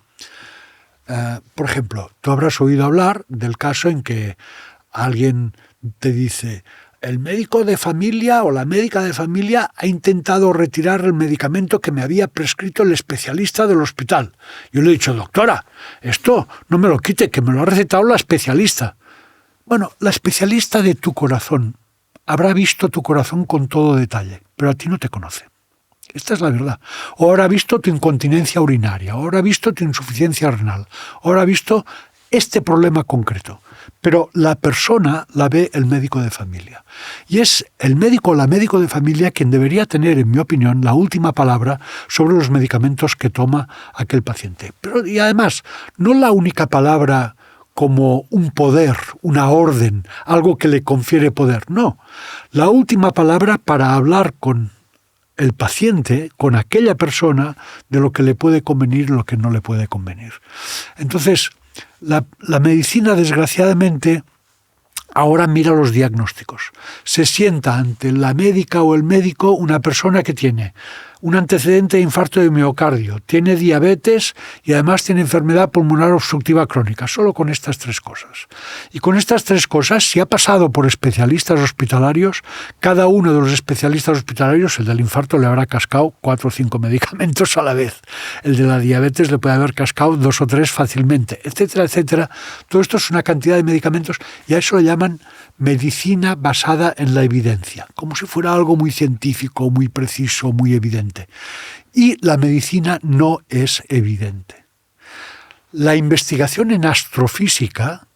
por ejemplo, tú habrás oído hablar del caso en que alguien te dice, el médico de familia o la médica de familia ha intentado retirar el medicamento que me había prescrito el especialista del hospital. Yo le he dicho, doctora, esto no me lo quite, que me lo ha recetado la especialista. Bueno, la especialista de tu corazón habrá visto tu corazón con todo detalle, pero a ti no te conoce. Esta es la verdad. O habrá visto tu incontinencia urinaria, o habrá visto tu insuficiencia renal, o habrá visto este problema concreto. Pero la persona la ve el médico de familia. Y es el médico o la médico de familia quien debería tener, en mi opinión, la última palabra sobre los medicamentos que toma aquel paciente. Y además, no la única palabra como un poder, una orden, algo que le confiere poder. No, la última palabra para hablar con el paciente, con aquella persona, de lo que le puede convenir y lo que no le puede convenir. Entonces, la medicina, desgraciadamente, ahora mira los diagnósticos. Se sienta ante la médica o el médico una persona que tiene un antecedente de infarto de miocardio, tiene diabetes y además tiene enfermedad pulmonar obstructiva crónica, solo con estas 3 cosas. Y con estas 3 cosas, si ha pasado por especialistas hospitalarios, cada uno de los especialistas hospitalarios, el del infarto le habrá cascado 4 o 5 medicamentos a la vez. El de la diabetes le puede haber cascado 2 o 3 fácilmente, etcétera, etcétera. Todo esto es una cantidad de medicamentos y a eso le llaman medicina basada en la evidencia, como si fuera algo muy científico, muy preciso, muy evidente. Y la medicina no es evidente. La investigación en astrofísica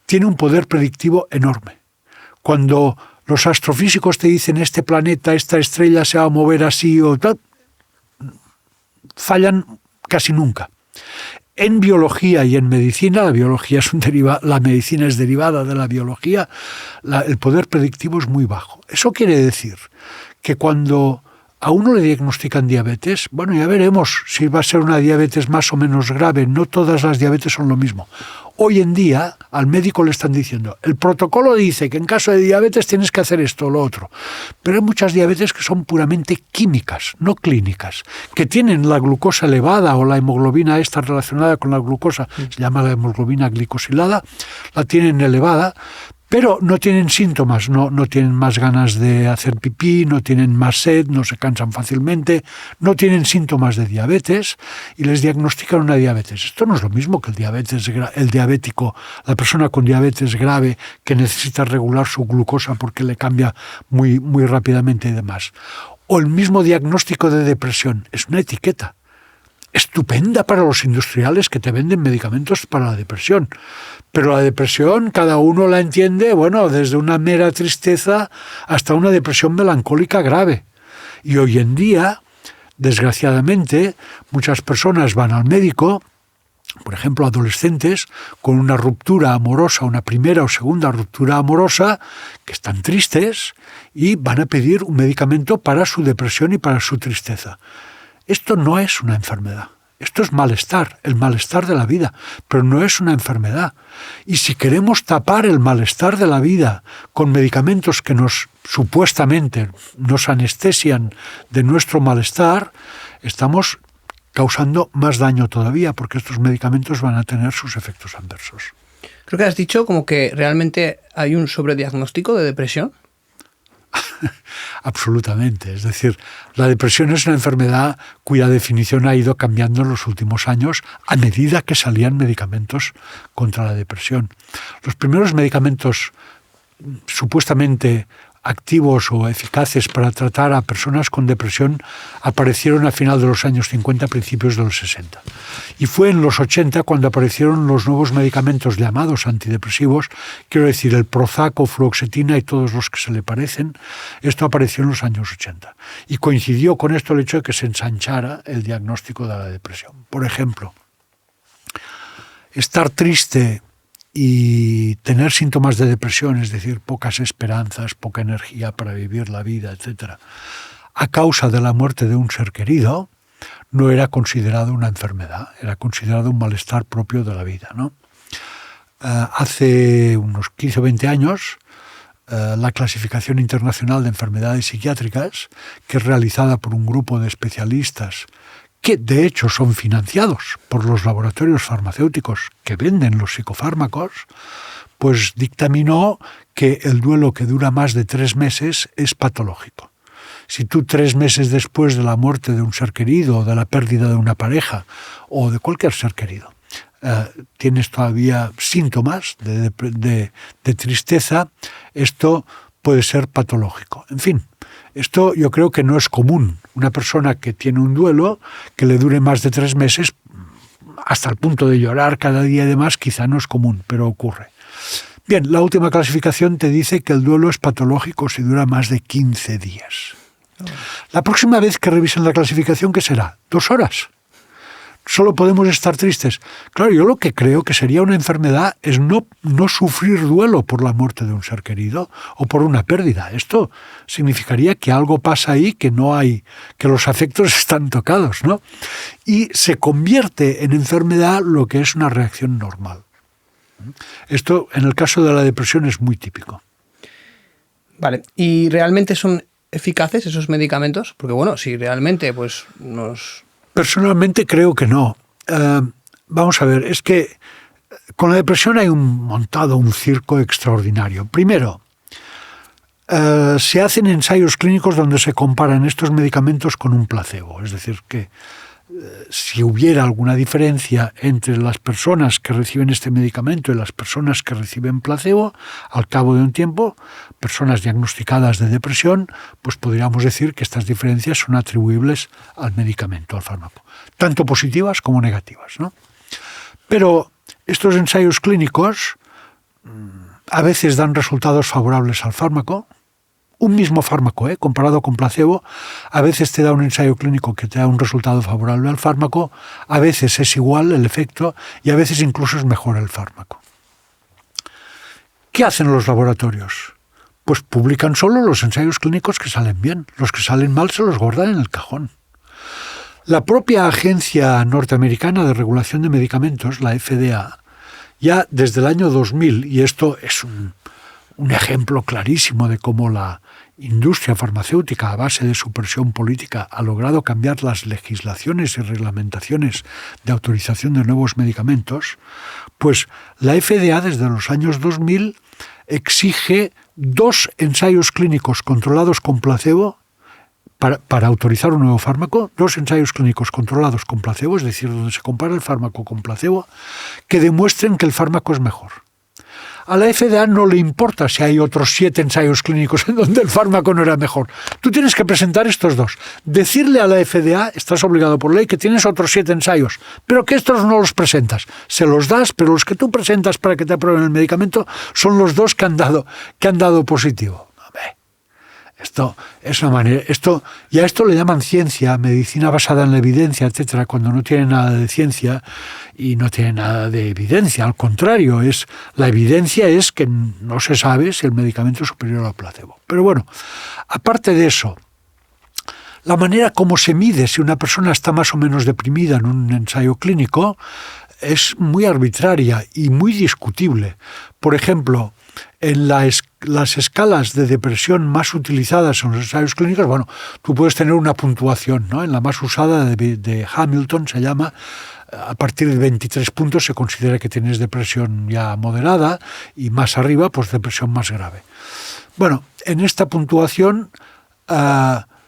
tiene un poder predictivo enorme. Cuando los astrofísicos te dicen este planeta, esta estrella se va a mover así o tal, fallan casi nunca. En biología y en medicina, la medicina es derivada de la biología, el poder predictivo es muy bajo. Eso quiere decir que cuando a uno le diagnostican diabetes, bueno, ya veremos si va a ser una diabetes más o menos grave. No todas las diabetes son lo mismo. Hoy en día al médico le están diciendo, el protocolo dice que en caso de diabetes tienes que hacer esto o lo otro. Pero hay muchas diabetes que son puramente químicas, no clínicas, que tienen la glucosa elevada o la hemoglobina esta relacionada con la glucosa, se llama la hemoglobina glicosilada, la tienen elevada, pero no tienen síntomas, no tienen más ganas de hacer pipí, no tienen más sed, no se cansan fácilmente, no tienen síntomas de diabetes y les diagnostican una diabetes. Esto no es lo mismo que el diabético, la persona con diabetes grave que necesita regular su glucosa porque le cambia muy, muy rápidamente y demás. O el mismo diagnóstico de depresión, es una etiqueta estupenda para los industriales que te venden medicamentos para la depresión. Pero la depresión cada uno la entiende, bueno, desde una mera tristeza hasta una depresión melancólica grave. Y hoy en día, desgraciadamente, muchas personas van al médico, por ejemplo, adolescentes, con una ruptura amorosa, una primera o segunda ruptura amorosa, que están tristes y van a pedir un medicamento para su depresión y para su tristeza. Esto no es una enfermedad. Esto es malestar, el malestar de la vida, pero no es una enfermedad. Y si queremos tapar el malestar de la vida con medicamentos que supuestamente nos anestesian de nuestro malestar, estamos causando más daño todavía, porque estos medicamentos van a tener sus efectos adversos. Creo que has dicho como que realmente hay un sobrediagnóstico de depresión. Absolutamente. Es decir, la depresión es una enfermedad cuya definición ha ido cambiando en los últimos años a medida que salían medicamentos contra la depresión. Los primeros medicamentos supuestamente activos o eficaces para tratar a personas con depresión aparecieron a final de los años 50, principios de los 60. Y fue en los 80 cuando aparecieron los nuevos medicamentos llamados antidepresivos, quiero decir, el Prozac o fluoxetina y todos los que se le parecen. Esto apareció en los años 80. Y coincidió con esto el hecho de que se ensanchara el diagnóstico de la depresión. Por ejemplo, estar triste y tener síntomas de depresión, es decir, pocas esperanzas, poca energía para vivir la vida, etc., a causa de la muerte de un ser querido, no era considerado una enfermedad, era considerado un malestar propio de la vida, ¿no? Hace unos 15 o 20 años, la Clasificación Internacional de Enfermedades Psiquiátricas, que es realizada por un grupo de especialistas que de hecho son financiados por los laboratorios farmacéuticos que venden los psicofármacos, pues dictaminó que el duelo que dura más de 3 meses es patológico. Si tú 3 meses después de la muerte de un ser querido, o de la pérdida de una pareja, o de cualquier ser querido, tienes todavía síntomas de tristeza, esto puede ser patológico. En fin, esto yo creo que no es común. Una persona que tiene un duelo que le dure más de 3 meses, hasta el punto de llorar cada día y demás, quizá no es común, pero ocurre. Bien, la última clasificación te dice que el duelo es patológico si dura más de 15 días. La próxima vez que revisen la clasificación, ¿qué será? 2 horas. Solo podemos estar tristes. Claro, yo lo que creo que sería una enfermedad es no sufrir duelo por la muerte de un ser querido o por una pérdida. Esto significaría que algo pasa ahí, que no hay, que los afectos están tocados, ¿no? Y se convierte en enfermedad lo que es una reacción normal. Esto, en el caso de la depresión, es muy típico. Vale, ¿y realmente son eficaces esos medicamentos? Porque bueno, si realmente pues nos... Personalmente creo que no. Vamos a ver, es que con la depresión hay montado un circo extraordinario. Primero, se hacen ensayos clínicos donde se comparan estos medicamentos con un placebo. Es decir, que si hubiera alguna diferencia entre las personas que reciben este medicamento y las personas que reciben placebo, al cabo de un tiempo, personas diagnosticadas de depresión, pues podríamos decir que estas diferencias son atribuibles al medicamento, al fármaco, tanto positivas como negativas, ¿no? Pero estos ensayos clínicos a veces dan resultados favorables al fármaco. Un mismo fármaco, comparado con placebo, a veces te da un ensayo clínico que te da un resultado favorable al fármaco, a veces es igual el efecto y a veces incluso es mejor el fármaco. ¿Qué hacen los laboratorios? Pues publican solo los ensayos clínicos que salen bien. Los que salen mal se los guardan en el cajón. La propia Agencia Norteamericana de Regulación de Medicamentos, la FDA, ya desde el año 2000, y esto es un ejemplo clarísimo de cómo la industria farmacéutica, a base de su presión política, ha logrado cambiar las legislaciones y reglamentaciones de autorización de nuevos medicamentos, pues la FDA desde los años 2000 exige 2 ensayos clínicos controlados con placebo para autorizar un nuevo fármaco, 2 ensayos clínicos controlados con placebo, es decir, donde se compara el fármaco con placebo, que demuestren que el fármaco es mejor. A la FDA no le importa si hay otros 7 ensayos clínicos en donde el fármaco no era mejor. Tú tienes que presentar estos 2. Decirle a la FDA, estás obligado por ley, que tienes otros 7 ensayos, pero que estos no los presentas. Se los das, pero los que tú presentas para que te aprueben el medicamento son los 2 que han dado positivo. Esto es una manera. Y a esto le llaman ciencia, medicina basada en la evidencia, etcétera, cuando no tiene nada de ciencia y no tiene nada de evidencia. Al contrario, la evidencia es que no se sabe si el medicamento es superior al placebo. Pero bueno, aparte de eso, la manera como se mide si una persona está más o menos deprimida en un ensayo clínico es muy arbitraria y muy discutible. Por ejemplo, en las escalas de depresión más utilizadas en los ensayos clínicos, bueno, tú puedes tener una puntuación, ¿no? En la más usada de Hamilton se llama, a partir de 23 puntos se considera que tienes depresión ya moderada y más arriba, pues depresión más grave. Bueno, en esta puntuación,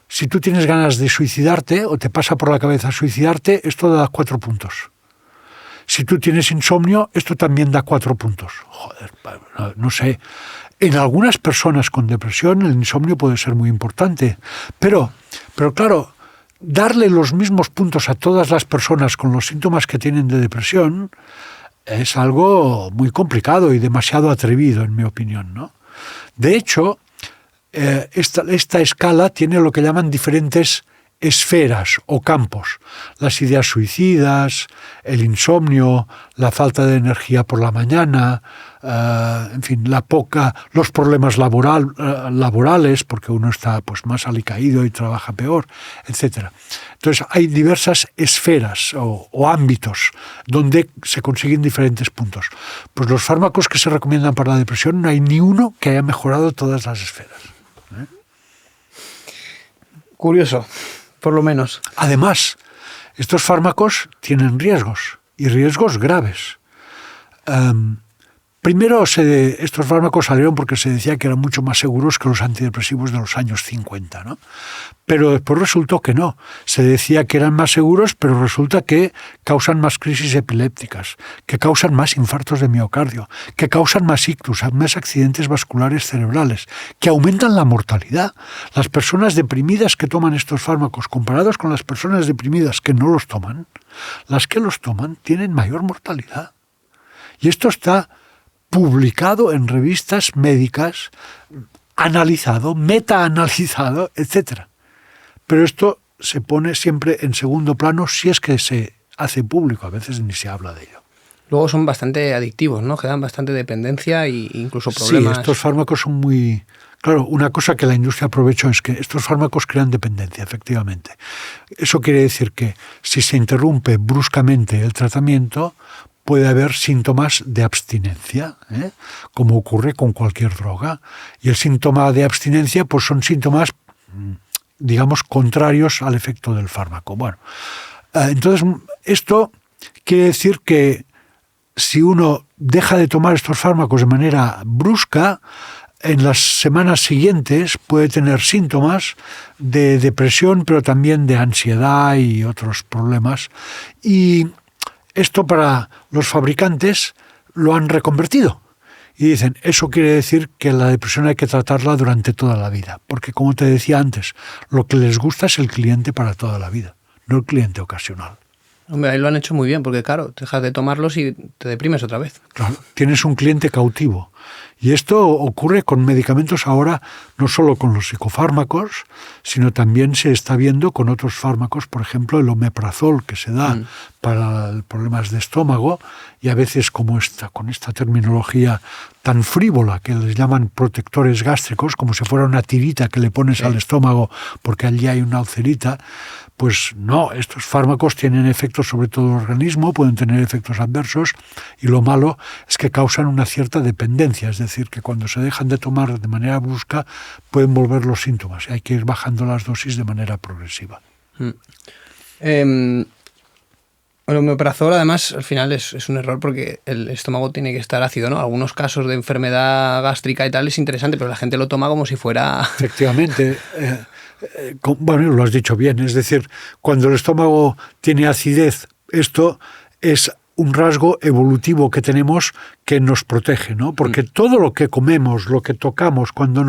si tú tienes ganas de suicidarte o te pasa por la cabeza suicidarte, esto da 4 puntos. Si tú tienes insomnio, esto también da 4 puntos. Joder, no sé. En algunas personas con depresión el insomnio puede ser muy importante. Pero claro, darle los mismos puntos a todas las personas con los síntomas que tienen de depresión es algo muy complicado y demasiado atrevido, en mi opinión, ¿no? De hecho, esta escala tiene lo que llaman diferentes esferas o campos. Las ideas suicidas, el insomnio, la falta de energía por la mañana, en fin, los problemas laborales, porque uno está pues más alicaído y trabaja peor, etc. Entonces hay diversas esferas o ámbitos donde se consiguen diferentes puntos. Pues los fármacos que se recomiendan para la depresión no hay ni uno que haya mejorado todas las esferas. Curioso, por lo menos. Además, estos fármacos tienen riesgos, y riesgos graves. Primero, estos fármacos salieron porque se decía que eran mucho más seguros que los antidepresivos de los años 50, ¿no? Pero después resultó que no. Se decía que eran más seguros, pero resulta que causan más crisis epilépticas, que causan más infartos de miocardio, que causan más ictus, más accidentes vasculares cerebrales, que aumentan la mortalidad. Las personas deprimidas que toman estos fármacos, comparados con las personas deprimidas que no los toman, las que los toman tienen mayor mortalidad. Y esto está publicado en revistas médicas, analizado, metaanalizado, etc. Pero esto se pone siempre en segundo plano si es que se hace público, a veces ni se habla de ello. Luego son bastante adictivos, ¿no? Que dan bastante dependencia e incluso problemas. Sí, estos fármacos son muy... Claro, una cosa que la industria aprovechó es que estos fármacos crean dependencia, efectivamente. Eso quiere decir que si se interrumpe bruscamente el tratamiento, puede haber síntomas de abstinencia, como ocurre con cualquier droga. Y el síntoma de abstinencia pues son síntomas, digamos, contrarios al efecto del fármaco. Bueno, entonces esto quiere decir que si uno deja de tomar estos fármacos de manera brusca, en las semanas siguientes puede tener síntomas de depresión, pero también de ansiedad y otros problemas. Y esto para los fabricantes lo han reconvertido. Y dicen, eso quiere decir que la depresión hay que tratarla durante toda la vida. Porque, como te decía antes, lo que les gusta es el cliente para toda la vida, no el cliente ocasional. Hombre, ahí lo han hecho muy bien, porque claro, dejas de tomarlos y te deprimes otra vez. Claro, tienes un cliente cautivo. Y esto ocurre con medicamentos ahora, no solo con los psicofármacos, sino también se está viendo con otros fármacos, por ejemplo, el omeprazol, que se da para problemas de estómago, y a veces con esta terminología tan frívola que les llaman protectores gástricos, como si fuera una tirita que le pones al estómago porque allí hay una ulcerita. Pues no, estos fármacos tienen efectos sobre todo el organismo, pueden tener efectos adversos, y lo malo es que causan una cierta dependencia, es decir, que cuando se dejan de tomar de manera brusca pueden volver los síntomas y hay que ir bajando las dosis de manera progresiva. El omeprazol, además, al final es un error porque el estómago tiene que estar ácido, ¿no? Algunos casos de enfermedad gástrica y tal es interesante, pero la gente lo toma como si fuera... Efectivamente. Bueno, lo has dicho bien, es decir, cuando el estómago tiene acidez, esto es un rasgo evolutivo que tenemos que nos protege, ¿no? Porque todo lo que comemos, lo que tocamos, cuando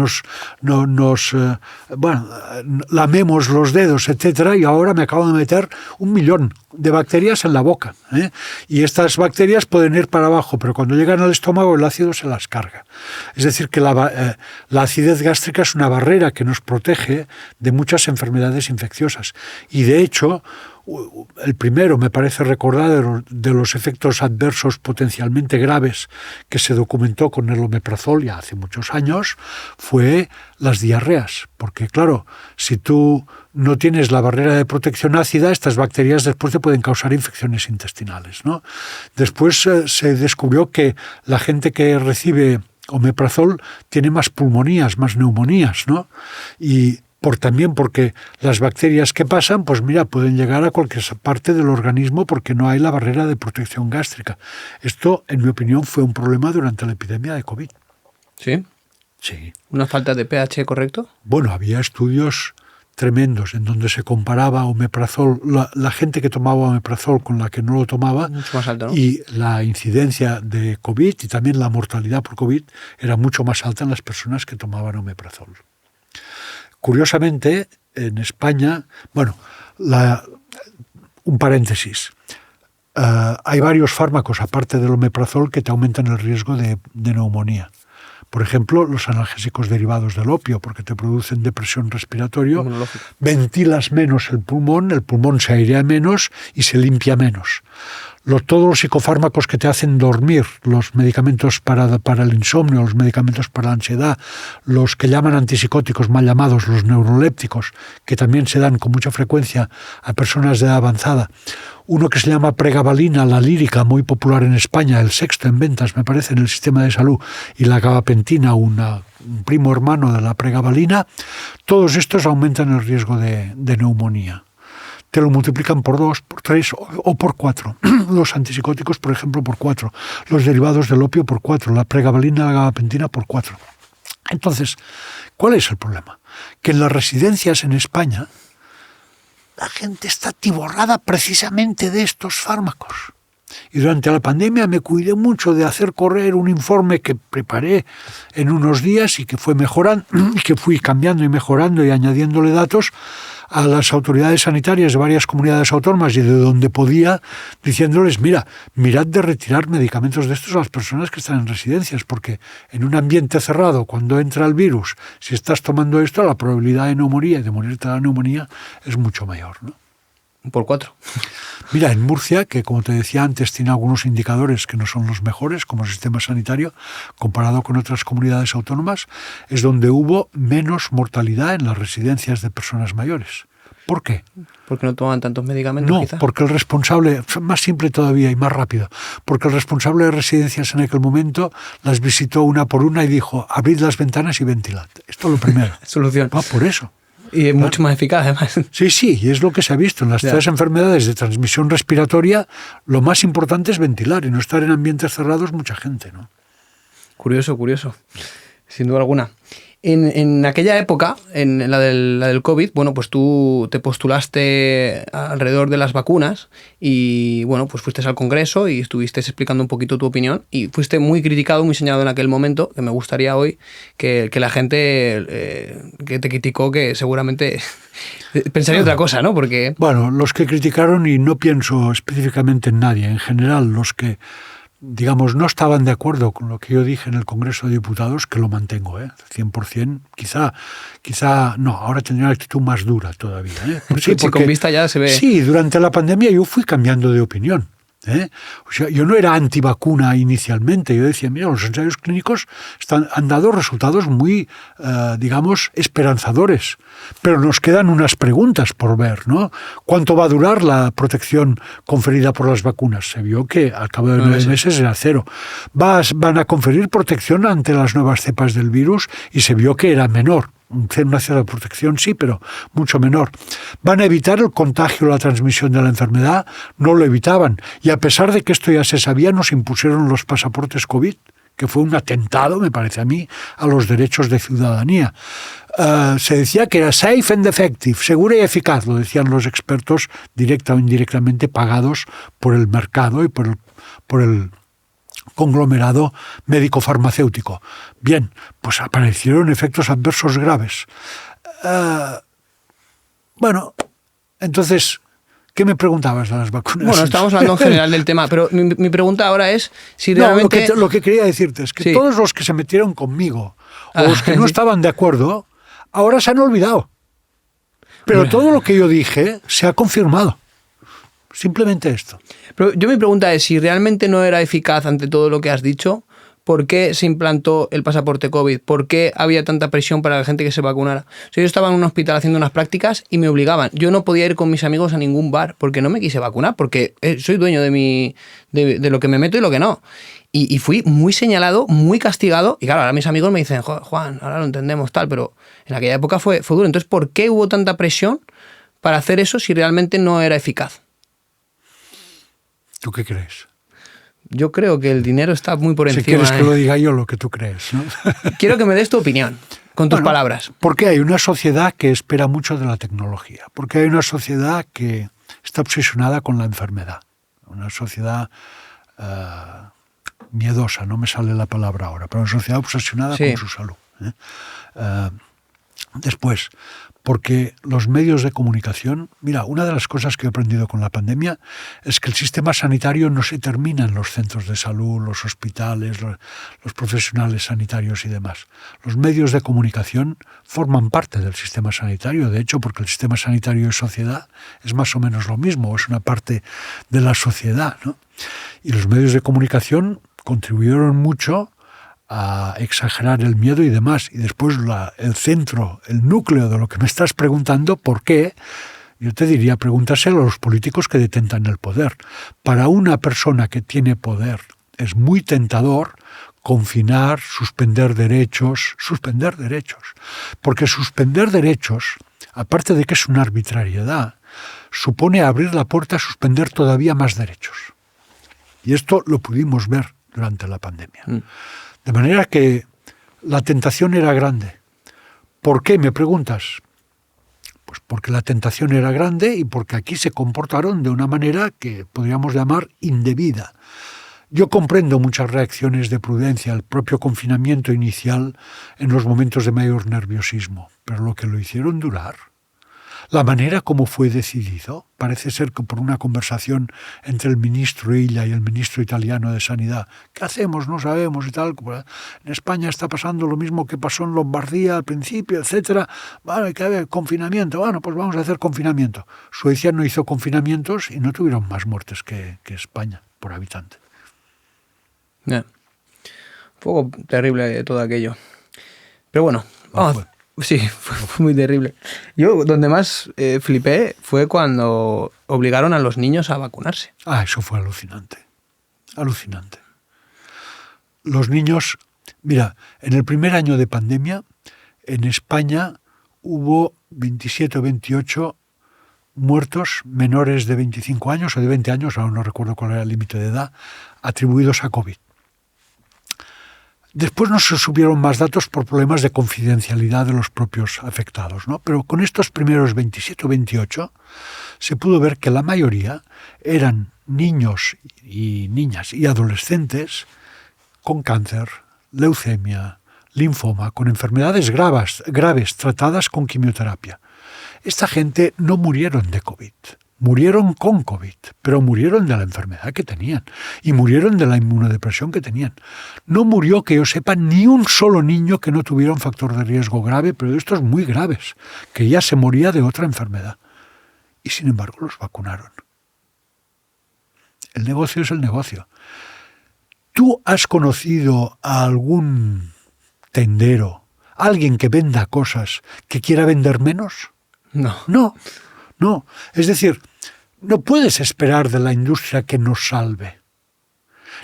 lamemos los dedos, etcétera, y ahora me acabo de meter 1 millón de bacterias en la boca, y estas bacterias pueden ir para abajo, pero cuando llegan al estómago el ácido se las carga. Es decir, que la acidez gástrica es una barrera que nos protege de muchas enfermedades infecciosas. Y de hecho, el primero, me parece recordar, de los efectos adversos potencialmente graves que se documentó con el omeprazol ya hace muchos años, fue las diarreas. Porque claro, si tú no tienes la barrera de protección ácida, estas bacterias después te pueden causar infecciones intestinales, ¿no? Después se descubrió que la gente que recibe omeprazol tiene más pulmonías, más neumonías, ¿no? Y también porque las bacterias que pasan, pues mira, pueden llegar a cualquier parte del organismo porque no hay la barrera de protección gástrica. Esto, en mi opinión, fue un problema durante la epidemia de COVID. ¿Sí? Sí. ¿Unas faltas de pH, correcto? Bueno, había estudios tremendos en donde se comparaba omeprazol, la gente que tomaba omeprazol con la que no lo tomaba, mucho más alto, ¿no? Y la incidencia de COVID y también la mortalidad por COVID era mucho más alta en las personas que tomaban omeprazol. Curiosamente, en España, bueno, un paréntesis, hay varios fármacos aparte del omeprazol que te aumentan el riesgo de neumonía. Por ejemplo, los analgésicos derivados del opio, porque te producen depresión respiratoria, ventilas menos el pulmón se airea menos y se limpia menos. Todos los psicofármacos que te hacen dormir, los medicamentos para el insomnio, los medicamentos para la ansiedad, los que llaman antipsicóticos mal llamados, los neurolépticos, que también se dan con mucha frecuencia a personas de edad avanzada. Uno que se llama pregabalina, la lírica, muy popular en España, el sexto en ventas, me parece, en el sistema de salud, y la gabapentina, un primo hermano de la pregabalina, todos estos aumentan el riesgo de neumonía. Te lo multiplican por 2, por 3 o por 4. Los antipsicóticos, por ejemplo, por 4. Los derivados del opio por 4. La pregabalina, la gabapentina por 4. Entonces, ¿cuál es el problema? Que en las residencias en España la gente está atiborrada precisamente de estos fármacos. Y durante la pandemia me cuidé mucho de hacer correr un informe que preparé en unos días y que fue mejorando, y que fui cambiando y mejorando y añadiéndole datos a las autoridades sanitarias de varias comunidades autónomas y de donde podía, diciéndoles, mirad de retirar medicamentos de estos a las personas que están en residencias, porque en un ambiente cerrado, cuando entra el virus, si estás tomando esto, la probabilidad de neumonía y de morirte de la neumonía es mucho mayor, ¿no? Por 4. Mira, en Murcia, que como te decía antes, tiene algunos indicadores que no son los mejores como sistema sanitario, comparado con otras comunidades autónomas, es donde hubo menos mortalidad en las residencias de personas mayores. ¿Por qué? Porque no toman tantos medicamentos, no, quizá. Porque el responsable, más simple todavía y más rápido, porque el responsable de residencias en aquel momento las visitó una por una y dijo, abrid las ventanas y ventilad. Esto es lo primero. Solución. Por eso. Y es mucho más eficaz, además. Sí, y es lo que se ha visto. En las tres enfermedades de transmisión respiratoria, lo más importante es ventilar y no estar en ambientes cerrados mucha gente, ¿no? Curioso. Sin duda alguna. En aquella época, en la del COVID, bueno, pues tú te postulaste alrededor de las vacunas y, bueno, pues fuiste al Congreso y estuviste explicando un poquito tu opinión y fuiste muy criticado, muy señalado en aquel momento, que me gustaría hoy que la gente que te criticó, que seguramente pensaría otra cosa, ¿no? Porque... Bueno, los que criticaron, y no pienso específicamente en nadie, en general, los que, digamos, no estaban de acuerdo con lo que yo dije en el Congreso de Diputados, que lo mantengo, 100%, quizá no, ahora tendría una actitud más dura todavía. Sí, porque con vista ya se ve... Sí, durante la pandemia yo fui cambiando de opinión. O sea, yo no era antivacuna inicialmente, yo decía, mira, los ensayos clínicos han dado resultados muy, digamos, esperanzadores, pero nos quedan unas preguntas por ver, ¿no? ¿Cuánto va a durar la protección conferida por las vacunas? Se vio que al cabo de 9 meses era 0. Van a conferir protección ante las nuevas cepas del virus y se vio que era menor. Una cierta protección sí, pero mucho menor. ¿Van a evitar el contagio o la transmisión de la enfermedad? No lo evitaban. Y a pesar de que esto ya se sabía, nos impusieron los pasaportes COVID, que fue un atentado, me parece a mí, a los derechos de ciudadanía. Se decía que era safe and effective, segura y eficaz, lo decían los expertos, directa o indirectamente pagados por el mercado y por el conglomerado médico-farmacéutico. Bien, pues aparecieron efectos adversos graves. Bueno, entonces, ¿qué me preguntabas de las vacunas? Bueno, estamos hablando en general del tema, pero mi pregunta ahora es si realmente... Lo que quería decirte es que todos los que se metieron conmigo o los que no estaban de acuerdo, ahora se han olvidado. Pero todo lo que yo dije se ha confirmado. Simplemente esto. Pero mi pregunta es, si realmente no era eficaz ante todo lo que has dicho, ¿por qué se implantó el pasaporte COVID? ¿Por qué había tanta presión para la gente que se vacunara? O sea, yo estaba en un hospital haciendo unas prácticas y me obligaban. Yo no podía ir con mis amigos a ningún bar porque no me quise vacunar, porque soy dueño de lo que me meto y lo que no. Y fui muy señalado, muy castigado. Y claro, ahora mis amigos me dicen, Juan, ahora lo entendemos, tal, pero en aquella época fue duro. Entonces, ¿por qué hubo tanta presión para hacer eso si realmente no era eficaz? ¿Tú qué crees? Yo creo que el dinero está muy por encima. Si quieres que lo diga yo, lo que tú crees, ¿no? Quiero que me des tu opinión, con tus palabras. Porque hay una sociedad que espera mucho de la tecnología, porque hay una sociedad que está obsesionada con la enfermedad, una sociedad miedosa, no me sale la palabra ahora, pero una sociedad obsesionada con su salud. Después, porque los medios de comunicación... Mira, una de las cosas que he aprendido con la pandemia es que el sistema sanitario no se termina en los centros de salud, los hospitales, los profesionales sanitarios y demás. Los medios de comunicación forman parte del sistema sanitario, de hecho, porque el sistema sanitario y sociedad es más o menos lo mismo, es una parte de la sociedad, ¿no? Y los medios de comunicación contribuyeron mucho a exagerar el miedo y demás. Y después el centro, el núcleo de lo que me estás preguntando, ¿por qué? Yo te diría, pregúntaselo a los políticos que detentan el poder. Para una persona que tiene poder es muy tentador confinar, suspender derechos. Porque suspender derechos, aparte de que es una arbitrariedad, supone abrir la puerta a suspender todavía más derechos. Y esto lo pudimos ver durante la pandemia. De manera que la tentación era grande. ¿Por qué, me preguntas? Pues porque la tentación era grande y porque aquí se comportaron de una manera que podríamos llamar indebida. Yo comprendo muchas reacciones de prudencia, el propio confinamiento inicial en los momentos de mayor nerviosismo, pero lo que lo hicieron durar, la manera como fue decidido, parece ser que por una conversación entre el ministro Illa y el ministro italiano de Sanidad, ¿qué hacemos? No sabemos y tal. En España está pasando lo mismo que pasó en Lombardía al principio, etcétera. Bueno, hay que haber confinamiento. Bueno, pues vamos a hacer confinamiento. Suecia no hizo confinamientos y no tuvieron más muertes que España por habitante. Un poco terrible todo aquello. Pero bueno, vamos. Sí, fue muy terrible. Yo donde más flipé fue cuando obligaron a los niños a vacunarse. Eso fue alucinante. Alucinante. Los niños... Mira, en el primer año de pandemia, en España hubo 27 o 28 muertos menores de 25 años o de 20 años, ahora no recuerdo cuál era el límite de edad, atribuidos a COVID. Después no se subieron más datos por problemas de confidencialidad de los propios afectados, ¿no? Pero con estos primeros 27 o 28 se pudo ver que la mayoría eran niños y niñas y adolescentes con cáncer, leucemia, linfoma, con enfermedades graves tratadas con quimioterapia. Esta gente no murieron de COVID. Murieron con COVID, pero murieron de la enfermedad que tenían y murieron de la inmunodepresión que tenían. No murió, que yo sepa, ni un solo niño que no tuviera un factor de riesgo grave, pero de estos muy graves, que ya se moría de otra enfermedad. Y sin embargo los vacunaron. El negocio es el negocio. ¿Tú has conocido a algún tendero, alguien que venda cosas, que quiera vender menos? No. Es decir, no puedes esperar de la industria que nos salve.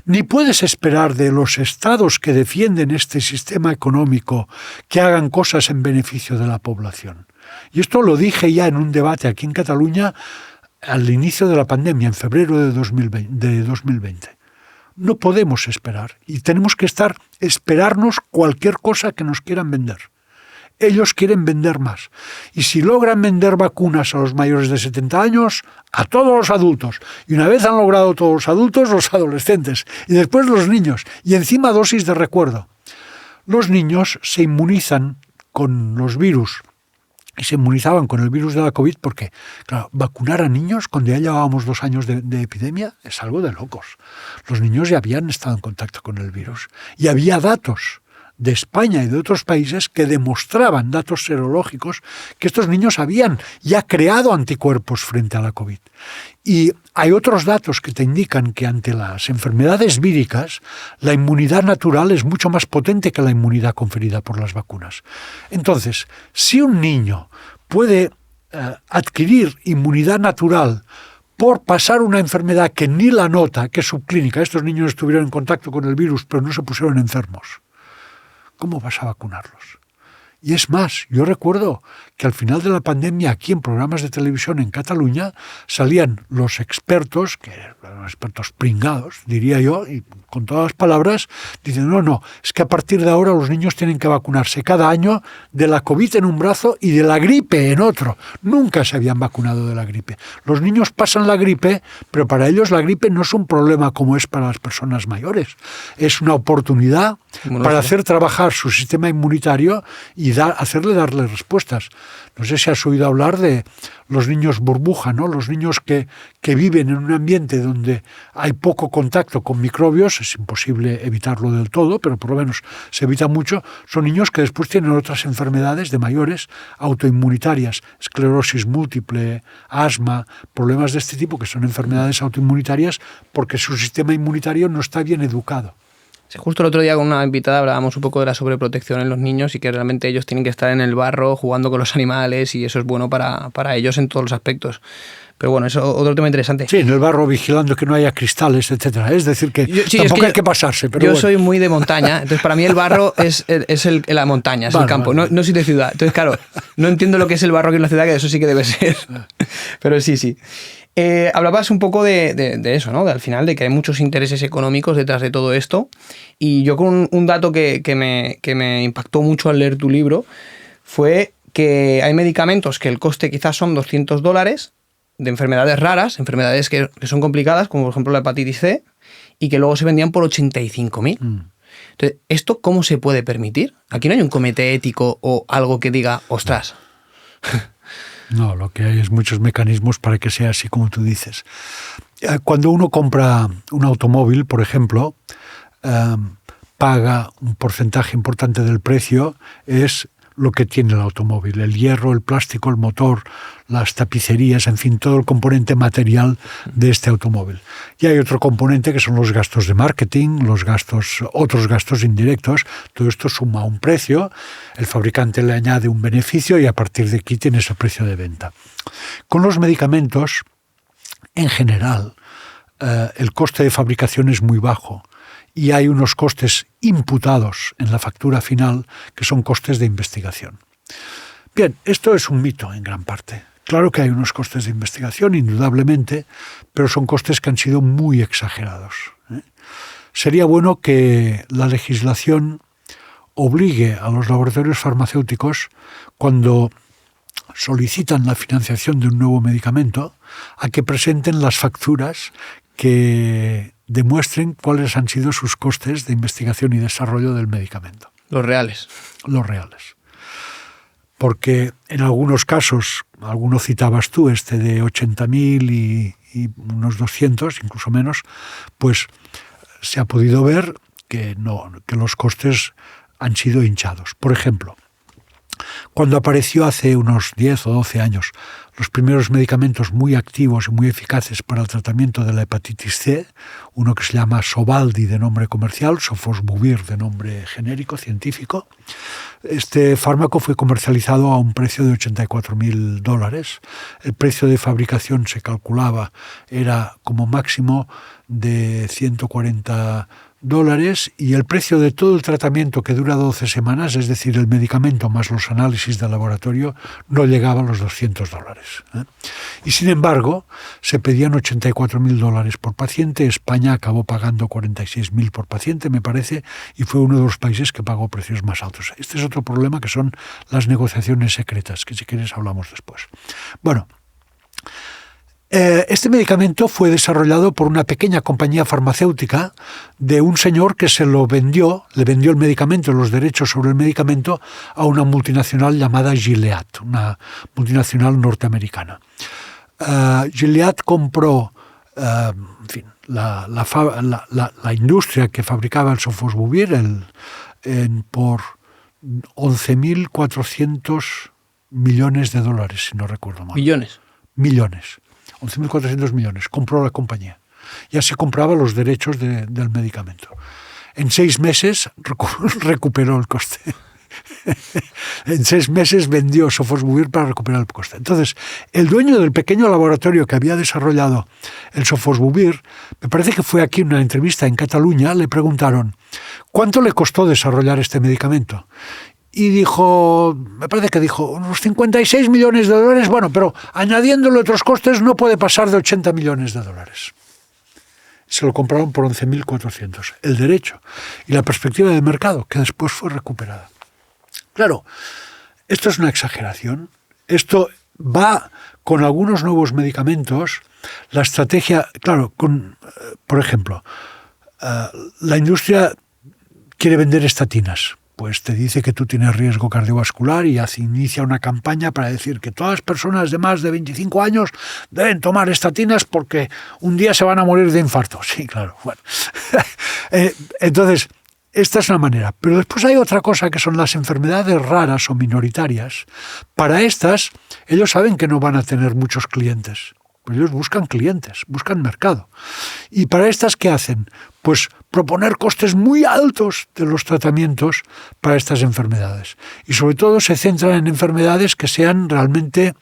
Ni puedes esperar de los estados que defienden este sistema económico que hagan cosas en beneficio de la población. Y esto lo dije ya en un debate aquí en Cataluña al inicio de la pandemia, en febrero de 2020. No podemos esperar y tenemos que esperarnos cualquier cosa que nos quieran vender. Ellos quieren vender más. Y si logran vender vacunas a los mayores de 70 años, a todos los adultos. Y una vez han logrado todos los adultos, los adolescentes. Y después los niños. Y encima dosis de recuerdo. Los niños se inmunizan con los virus. Y se inmunizaban con el virus de la COVID porque, claro, vacunar a niños cuando ya llevábamos 2 años de epidemia es algo de locos. Los niños ya habían estado en contacto con el virus. Y había datos de España y de otros países que demostraban, datos serológicos, que estos niños habían ya creado anticuerpos frente a la COVID. Y hay otros datos que te indican que ante las enfermedades víricas, la inmunidad natural es mucho más potente que la inmunidad conferida por las vacunas. Entonces, si un niño puede adquirir inmunidad natural por pasar una enfermedad que ni la nota, que es subclínica, estos niños estuvieron en contacto con el virus pero no se pusieron enfermos, ¿cómo vas a vacunarlos? Y es más, yo recuerdo que al final de la pandemia aquí en programas de televisión en Cataluña salían los expertos, que eran expertos pringados, diría yo, y con todas las palabras, dicen, no, es que a partir de ahora los niños tienen que vacunarse cada año de la COVID en un brazo y de la gripe en otro. Nunca se habían vacunado de la gripe. Los niños pasan la gripe, pero para ellos la gripe no es un problema como es para las personas mayores. Es una oportunidad para hacer trabajar su sistema inmunitario y darle respuestas. No sé si has oído hablar de los niños burbuja, ¿no? Los niños que viven en un ambiente donde hay poco contacto con microbios, es imposible evitarlo del todo, pero por lo menos se evita mucho. Son niños que después tienen otras enfermedades de mayores autoinmunitarias, esclerosis múltiple, asma, problemas de este tipo, que son enfermedades autoinmunitarias porque su sistema inmunitario no está bien educado. Justo el otro día con una invitada hablábamos un poco de la sobreprotección en los niños y que realmente ellos tienen que estar en el barro jugando con los animales y eso es bueno para ellos en todos los aspectos. Pero bueno, eso es otro tema interesante. Sí, en el barro vigilando que no haya cristales, etcétera. Es decir, que tampoco hay que pasarse. Pero yo soy muy de montaña, entonces para mí el barro es la montaña, es el campo. Vale. No soy de ciudad. Entonces, claro, no entiendo lo que es el barro aquí en la ciudad, que eso sí que debe ser. Pero sí. Hablabas un poco de eso, ¿no? Al final, de que hay muchos intereses económicos detrás de todo esto. Y yo con un dato que me impactó mucho al leer tu libro fue que hay medicamentos que el coste quizás son $200 de enfermedades raras, enfermedades que son complicadas, como por ejemplo la hepatitis C, y que luego se vendían por 85.000. Entonces, ¿esto cómo se puede permitir? Aquí no hay un comité ético o algo que diga, ostras... No, lo que hay es muchos mecanismos para que sea así como tú dices. Cuando uno compra un automóvil, por ejemplo, paga un porcentaje importante del precio, es lo que tiene el automóvil, el hierro, el plástico, el motor, las tapicerías, en fin, todo el componente material de este automóvil. Y hay otro componente que son los gastos de marketing, otros gastos indirectos. Todo esto suma un precio, el fabricante le añade un beneficio y a partir de aquí tienes el precio de venta. Con los medicamentos, en general, el coste de fabricación es muy bajo. Y hay unos costes imputados en la factura final que son costes de investigación. Bien, esto es un mito en gran parte. Claro que hay unos costes de investigación, indudablemente, pero son costes que han sido muy exagerados. Sería bueno que la legislación obligue a los laboratorios farmacéuticos, cuando solicitan la financiación de un nuevo medicamento, a que presenten las facturas que demuestren cuáles han sido sus costes de investigación y desarrollo del medicamento. Los reales. Los reales. Porque en algunos casos, alguno citabas tú, de 80.000 y unos 200, incluso menos, pues se ha podido ver que los costes han sido hinchados. Por ejemplo, cuando apareció hace unos 10 o 12 años los primeros medicamentos muy activos y muy eficaces para el tratamiento de la hepatitis C, uno que se llama Sovaldi de nombre comercial, Sofosbuvir de nombre genérico, científico, este fármaco fue comercializado a un precio de $84.000. El precio de fabricación se calculaba, era como máximo de $140 y el precio de todo el tratamiento, que dura 12 semanas, es decir, el medicamento más los análisis de laboratorio, no llegaba a los $200. Y sin embargo, se pedían $84.000 por paciente. España acabó pagando 46.000 por paciente, me parece, y fue uno de los países que pagó precios más altos. Este es otro problema, que son las negociaciones secretas, que si quieres hablamos después. Bueno, este medicamento fue desarrollado por una pequeña compañía farmacéutica de un señor que le vendió el medicamento, los derechos sobre el medicamento, a una multinacional llamada Gilead, una multinacional norteamericana. Gilead compró la industria que fabricaba el Sofosbuvir por $11.400 millones, si no recuerdo mal. Millones. 11.400 millones, compró la compañía. Y así compraba los derechos del medicamento. En 6 meses recuperó el coste. En 6 meses vendió Sofosbuvir para recuperar el coste. Entonces, el dueño del pequeño laboratorio que había desarrollado el Sofosbuvir, me parece que fue aquí en una entrevista en Cataluña, le preguntaron, ¿cuánto le costó desarrollar este medicamento? y dijo, me parece que dijo, unos 56 millones de dólares, bueno, pero añadiéndole otros costes no puede pasar de 80 millones de dólares. Se lo compraron por 11.400, el derecho y la perspectiva de mercado, que después fue recuperada. Claro, esto es una exageración. Esto va con algunos nuevos medicamentos. La estrategia, claro, por ejemplo, la industria quiere vender estatinas. Pues te dice que tú tienes riesgo cardiovascular y inicia una campaña para decir que todas las personas de más de 25 años deben tomar estatinas porque un día se van a morir de infarto. Sí, claro. Bueno. Entonces, esta es una manera. Pero después hay otra cosa que son las enfermedades raras o minoritarias. Para estas, ellos saben que no van a tener muchos clientes. Pues ellos buscan clientes, buscan mercado. Y para estas, ¿qué hacen? Pues proponer costes muy altos de los tratamientos para estas enfermedades. Y sobre todo se centran en enfermedades que sean realmente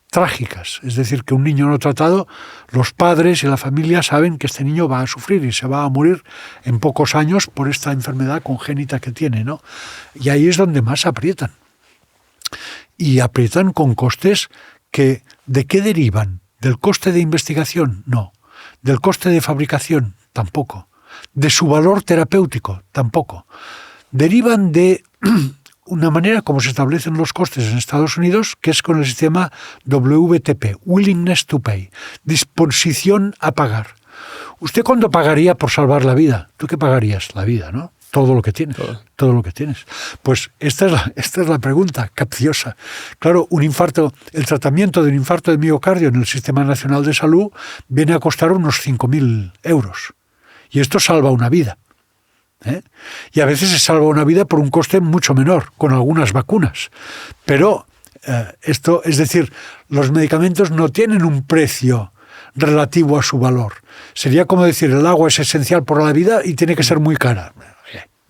trágicas. Es decir, que un niño no tratado, los padres y la familia saben que este niño va a sufrir y se va a morir en pocos años por esta enfermedad congénita que tiene, ¿no? Y ahí es donde más aprietan. Y aprietan con costes que, ¿de qué derivan? ¿Del coste de investigación? No. ¿Del coste de fabricación? Tampoco. ¿De su valor terapéutico? Tampoco. Derivan de una manera como se establecen los costes en Estados Unidos, que es con el sistema WTP, Willingness to Pay, disposición a pagar. ¿Usted cuándo pagaría por salvar la vida? ¿Tú qué pagarías? La vida, ¿no? Todo lo que tienes. Todo lo que tienes. Pues esta es la pregunta capciosa. Claro, el tratamiento de un infarto de miocardio en el Sistema Nacional de Salud viene a costar unos 5.000 euros. Y esto salva una vida. Y a veces se salva una vida por un coste mucho menor, con algunas vacunas. Pero esto, es decir, los medicamentos no tienen un precio relativo a su valor. Sería como decir, el agua es esencial por la vida y tiene que ser muy cara.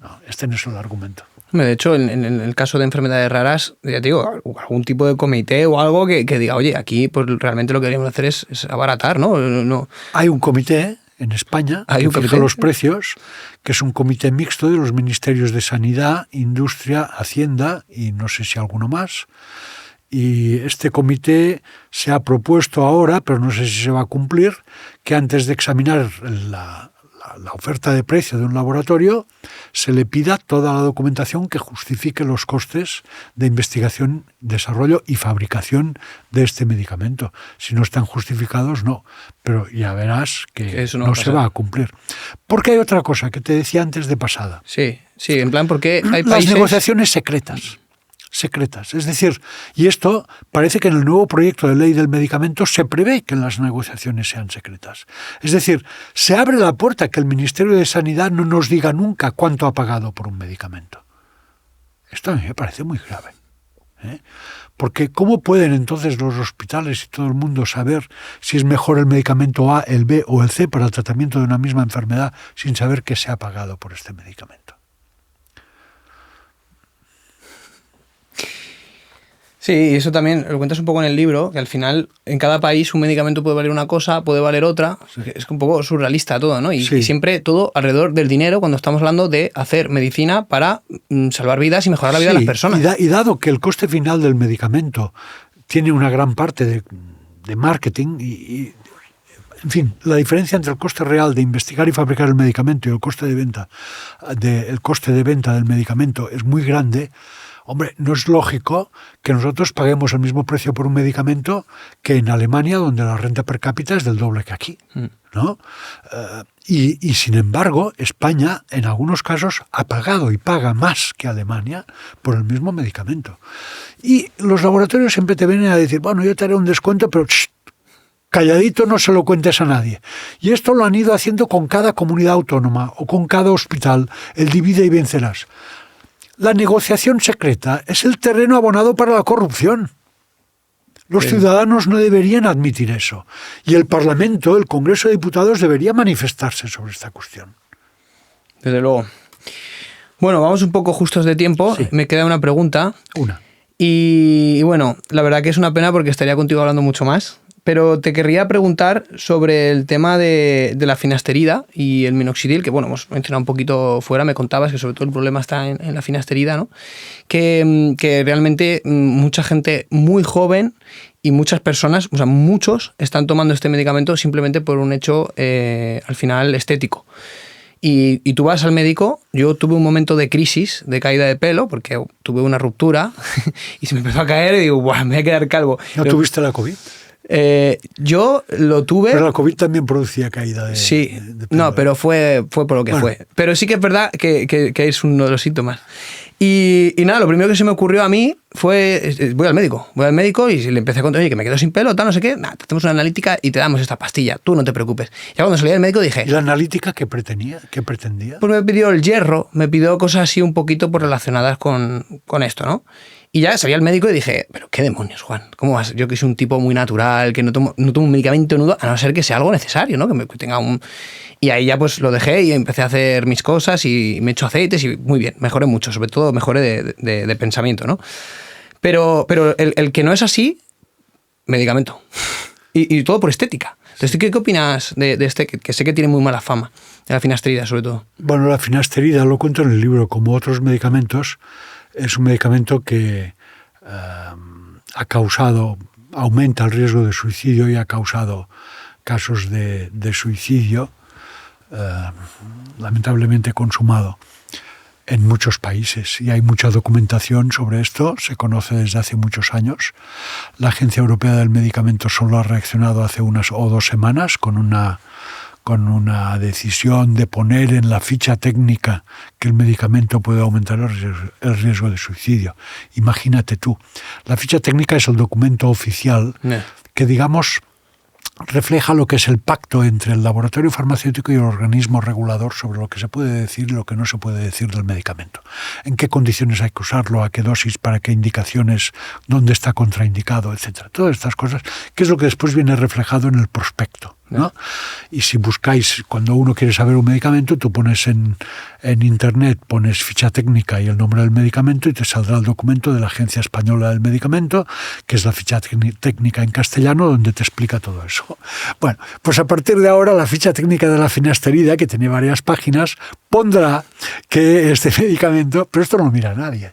No, este no es el argumento. De hecho, en el caso de enfermedades raras, ya te digo, algún tipo de comité o algo que diga, oye, aquí pues realmente lo que deberíamos hacer es abaratar, ¿no? Hay un comité en España que fija los precios, que es un comité mixto de los ministerios de Sanidad, Industria, Hacienda y no sé si alguno más. Y este comité se ha propuesto ahora, pero no sé si se va a cumplir, que antes de examinar la oferta de precio de un laboratorio, se le pida toda la documentación que justifique los costes de investigación, desarrollo y fabricación de este medicamento. Si no están justificados, no. Pero ya verás que eso no se va a cumplir. Porque hay otra cosa que te decía antes de pasada. Sí, en plan, porque hay países... Las negociaciones secretas. Es decir, y esto parece que en el nuevo proyecto de ley del medicamento se prevé que las negociaciones sean secretas. Es decir, se abre la puerta a que el Ministerio de Sanidad no nos diga nunca cuánto ha pagado por un medicamento. Esto a mí me parece muy grave. Porque ¿cómo pueden entonces los hospitales y todo el mundo saber si es mejor el medicamento A, el B o el C para el tratamiento de una misma enfermedad sin saber qué se ha pagado por este medicamento? Sí, eso también lo cuentas un poco en el libro, que al final en cada país un medicamento puede valer una cosa, puede valer otra, sí. Es un poco surrealista todo, ¿no? Y siempre todo alrededor del dinero cuando estamos hablando de hacer medicina para salvar vidas y mejorar la vida de las personas. Y dado que el coste final del medicamento tiene una gran parte de marketing en fin, la diferencia entre el coste real de investigar y fabricar el medicamento y el coste de venta del medicamento es muy grande. Hombre, no es lógico que nosotros paguemos el mismo precio por un medicamento que en Alemania, donde la renta per cápita es del doble que aquí, ¿no? Y sin embargo, España, en algunos casos, ha pagado y paga más que Alemania por el mismo medicamento. Y los laboratorios siempre te vienen a decir, bueno, yo te haré un descuento, pero calladito, no se lo cuentes a nadie. Y esto lo han ido haciendo con cada comunidad autónoma o con cada hospital, el divide y vencerás. La negociación secreta es el terreno abonado para la corrupción. Los ciudadanos no deberían admitir eso. Y el Parlamento, el Congreso de Diputados, debería manifestarse sobre esta cuestión. Desde luego. Bueno, vamos un poco justos de tiempo. Sí. Me queda una pregunta. Una. Y bueno, la verdad que es una pena porque estaría contigo hablando mucho más. Pero te querría preguntar sobre el tema de la finasterida y el minoxidil, que bueno, hemos mencionado un poquito fuera, me contabas que sobre todo el problema está en la finasterida, ¿no? Que realmente mucha gente muy joven y muchas personas, o sea, muchos están tomando este medicamento simplemente por un hecho, al final, estético. Y tú vas al médico, yo tuve un momento de crisis, de caída de pelo, porque tuve una ruptura y se me empezó a caer y digo, ¡buah, me voy a quedar calvo! ¿No tuviste la COVID? Yo lo tuve... Pero la COVID también producía caída de Sí, de pelo. no, pero fue por lo que fue. Pero sí que es verdad que es uno de los síntomas. Y nada, lo primero que se me ocurrió a mí fue, voy al médico y le empecé a contar, oye, que me quedo sin pelo, tal, no sé qué, nada, te hacemos una analítica y te damos esta pastilla, tú no te preocupes. Ya cuando salí del médico dije... ¿Y la analítica qué pretendía? Pues me pidió el hierro, me pidió cosas así un poquito relacionadas con esto, ¿no? Y ya salí al médico y dije, pero qué demonios, Juan, ¿cómo vas? Yo que soy un tipo muy natural, que no tomo un medicamento nudo, a no ser que sea algo necesario, ¿no? Que tenga un... Y ahí ya pues lo dejé y empecé a hacer mis cosas y me echo aceites y muy bien, mejoré mucho, sobre todo mejoré de pensamiento, ¿no? Pero el que no es así, medicamento. Y todo por estética. Entonces, ¿qué opinas de este, que sé que tiene muy mala fama, de la finasterida sobre todo? Bueno, la finasterida, lo cuento en el libro, como otros medicamentos, es un medicamento que aumenta el riesgo de suicidio y ha causado casos de suicidio, lamentablemente consumado en muchos países. Y hay mucha documentación sobre esto, se conoce desde hace muchos años. La Agencia Europea del Medicamento solo ha reaccionado hace 1 o 2 semanas con una decisión de poner en la ficha técnica que el medicamento puede aumentar el riesgo de suicidio. Imagínate tú, la ficha técnica es el documento oficial que, digamos, refleja lo que es el pacto entre el laboratorio farmacéutico y el organismo regulador sobre lo que se puede decir y lo que no se puede decir del medicamento. En qué condiciones hay que usarlo, a qué dosis, para qué indicaciones, dónde está contraindicado, etc. Todas estas cosas, que es lo que después viene reflejado en el prospecto, ¿no? Y si buscáis, cuando uno quiere saber un medicamento, tú pones en internet, pones ficha técnica y el nombre del medicamento y te saldrá el documento de la Agencia Española del Medicamento, que es la ficha técnica en castellano, donde te explica todo eso. Bueno, pues a partir de ahora la ficha técnica de la finasterida, que tiene varias páginas, pondrá que este medicamento, pero esto no lo mira nadie.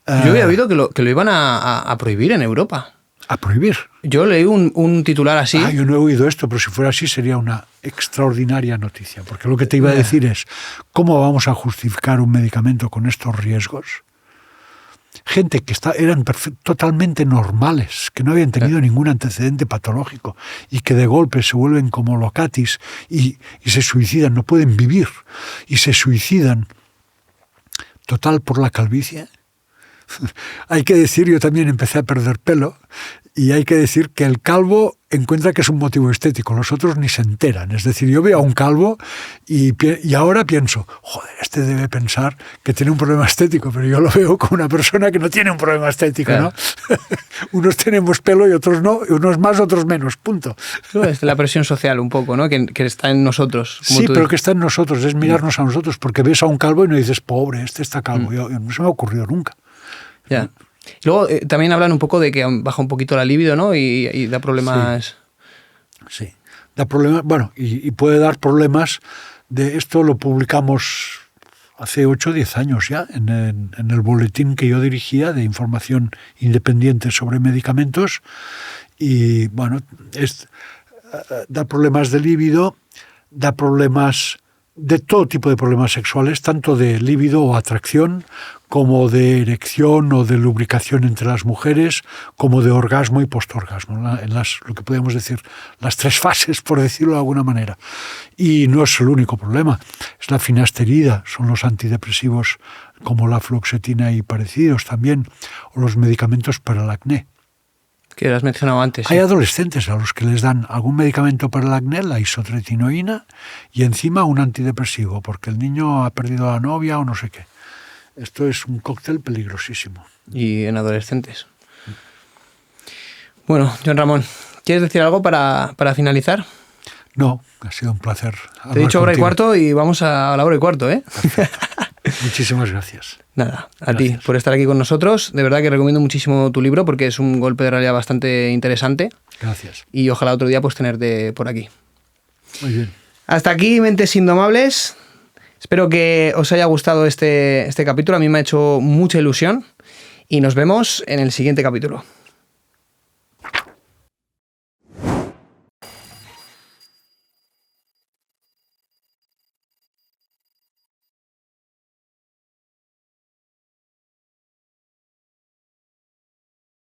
Yo había oído que lo iban a prohibir en Europa. ¿A prohibir? Yo leí un titular así. Yo no he oído esto, pero si fuera así sería una extraordinaria noticia, porque lo que te iba a decir es, ¿cómo vamos a justificar un medicamento con estos riesgos? Gente que eran totalmente normales, que no habían tenido ningún antecedente patológico y que de golpe se vuelven como locatis y se suicidan, no pueden vivir y se suicidan total por la calvicie. Hay que decir, yo también empecé a perder pelo y hay que decir que el calvo encuentra que es un motivo estético, los otros ni se enteran. Es decir, yo veo a un calvo y ahora pienso, joder, este debe pensar que tiene un problema estético, pero yo lo veo como una persona que no tiene un problema estético, claro. ¿No? Unos tenemos pelo y otros no, unos más, otros menos, punto. Es la presión social un poco, ¿no? Que está en nosotros. Sí, pero que está en nosotros, es mirarnos a nosotros, porque ves a un calvo y no dices, pobre, este está calvo. No se me ha ocurrido nunca. Ya. Luego también hablan un poco de que baja un poquito la libido, ¿no? Y da problemas. Sí. Da problemas. Bueno, y puede dar problemas. De esto lo publicamos hace 8 o 10 años ya, en el boletín que yo dirigía de información independiente sobre medicamentos. Y bueno, da problemas de libido, da problemas de todo tipo de problemas sexuales, tanto de líbido o atracción, como de erección o de lubricación entre las mujeres, como de orgasmo y postorgasmo, en lo que podemos decir, las 3 fases, por decirlo de alguna manera. Y no es el único problema, es la finasterida, son los antidepresivos como la fluoxetina y parecidos también, o los medicamentos para el acné. Que lo has mencionado antes. Hay adolescentes a los que les dan algún medicamento para el acné, la isotretinoína, y encima un antidepresivo, porque el niño ha perdido a la novia o no sé qué. Esto es un cóctel peligrosísimo. Y en adolescentes. Bueno, Joan Ramón, ¿quieres decir algo para finalizar? No, ha sido un placer. Te he dicho 1:15 y vamos a la 1:15, ¿eh? Muchísimas gracias. Nada, a ti por estar aquí con nosotros. De verdad que recomiendo muchísimo tu libro porque es un golpe de realidad bastante interesante. Gracias. Y ojalá otro día pues tenerte por aquí. Muy bien. Hasta aquí, Mentes Indomables. Espero que os haya gustado este capítulo. A mí me ha hecho mucha ilusión. Y nos vemos en el siguiente capítulo.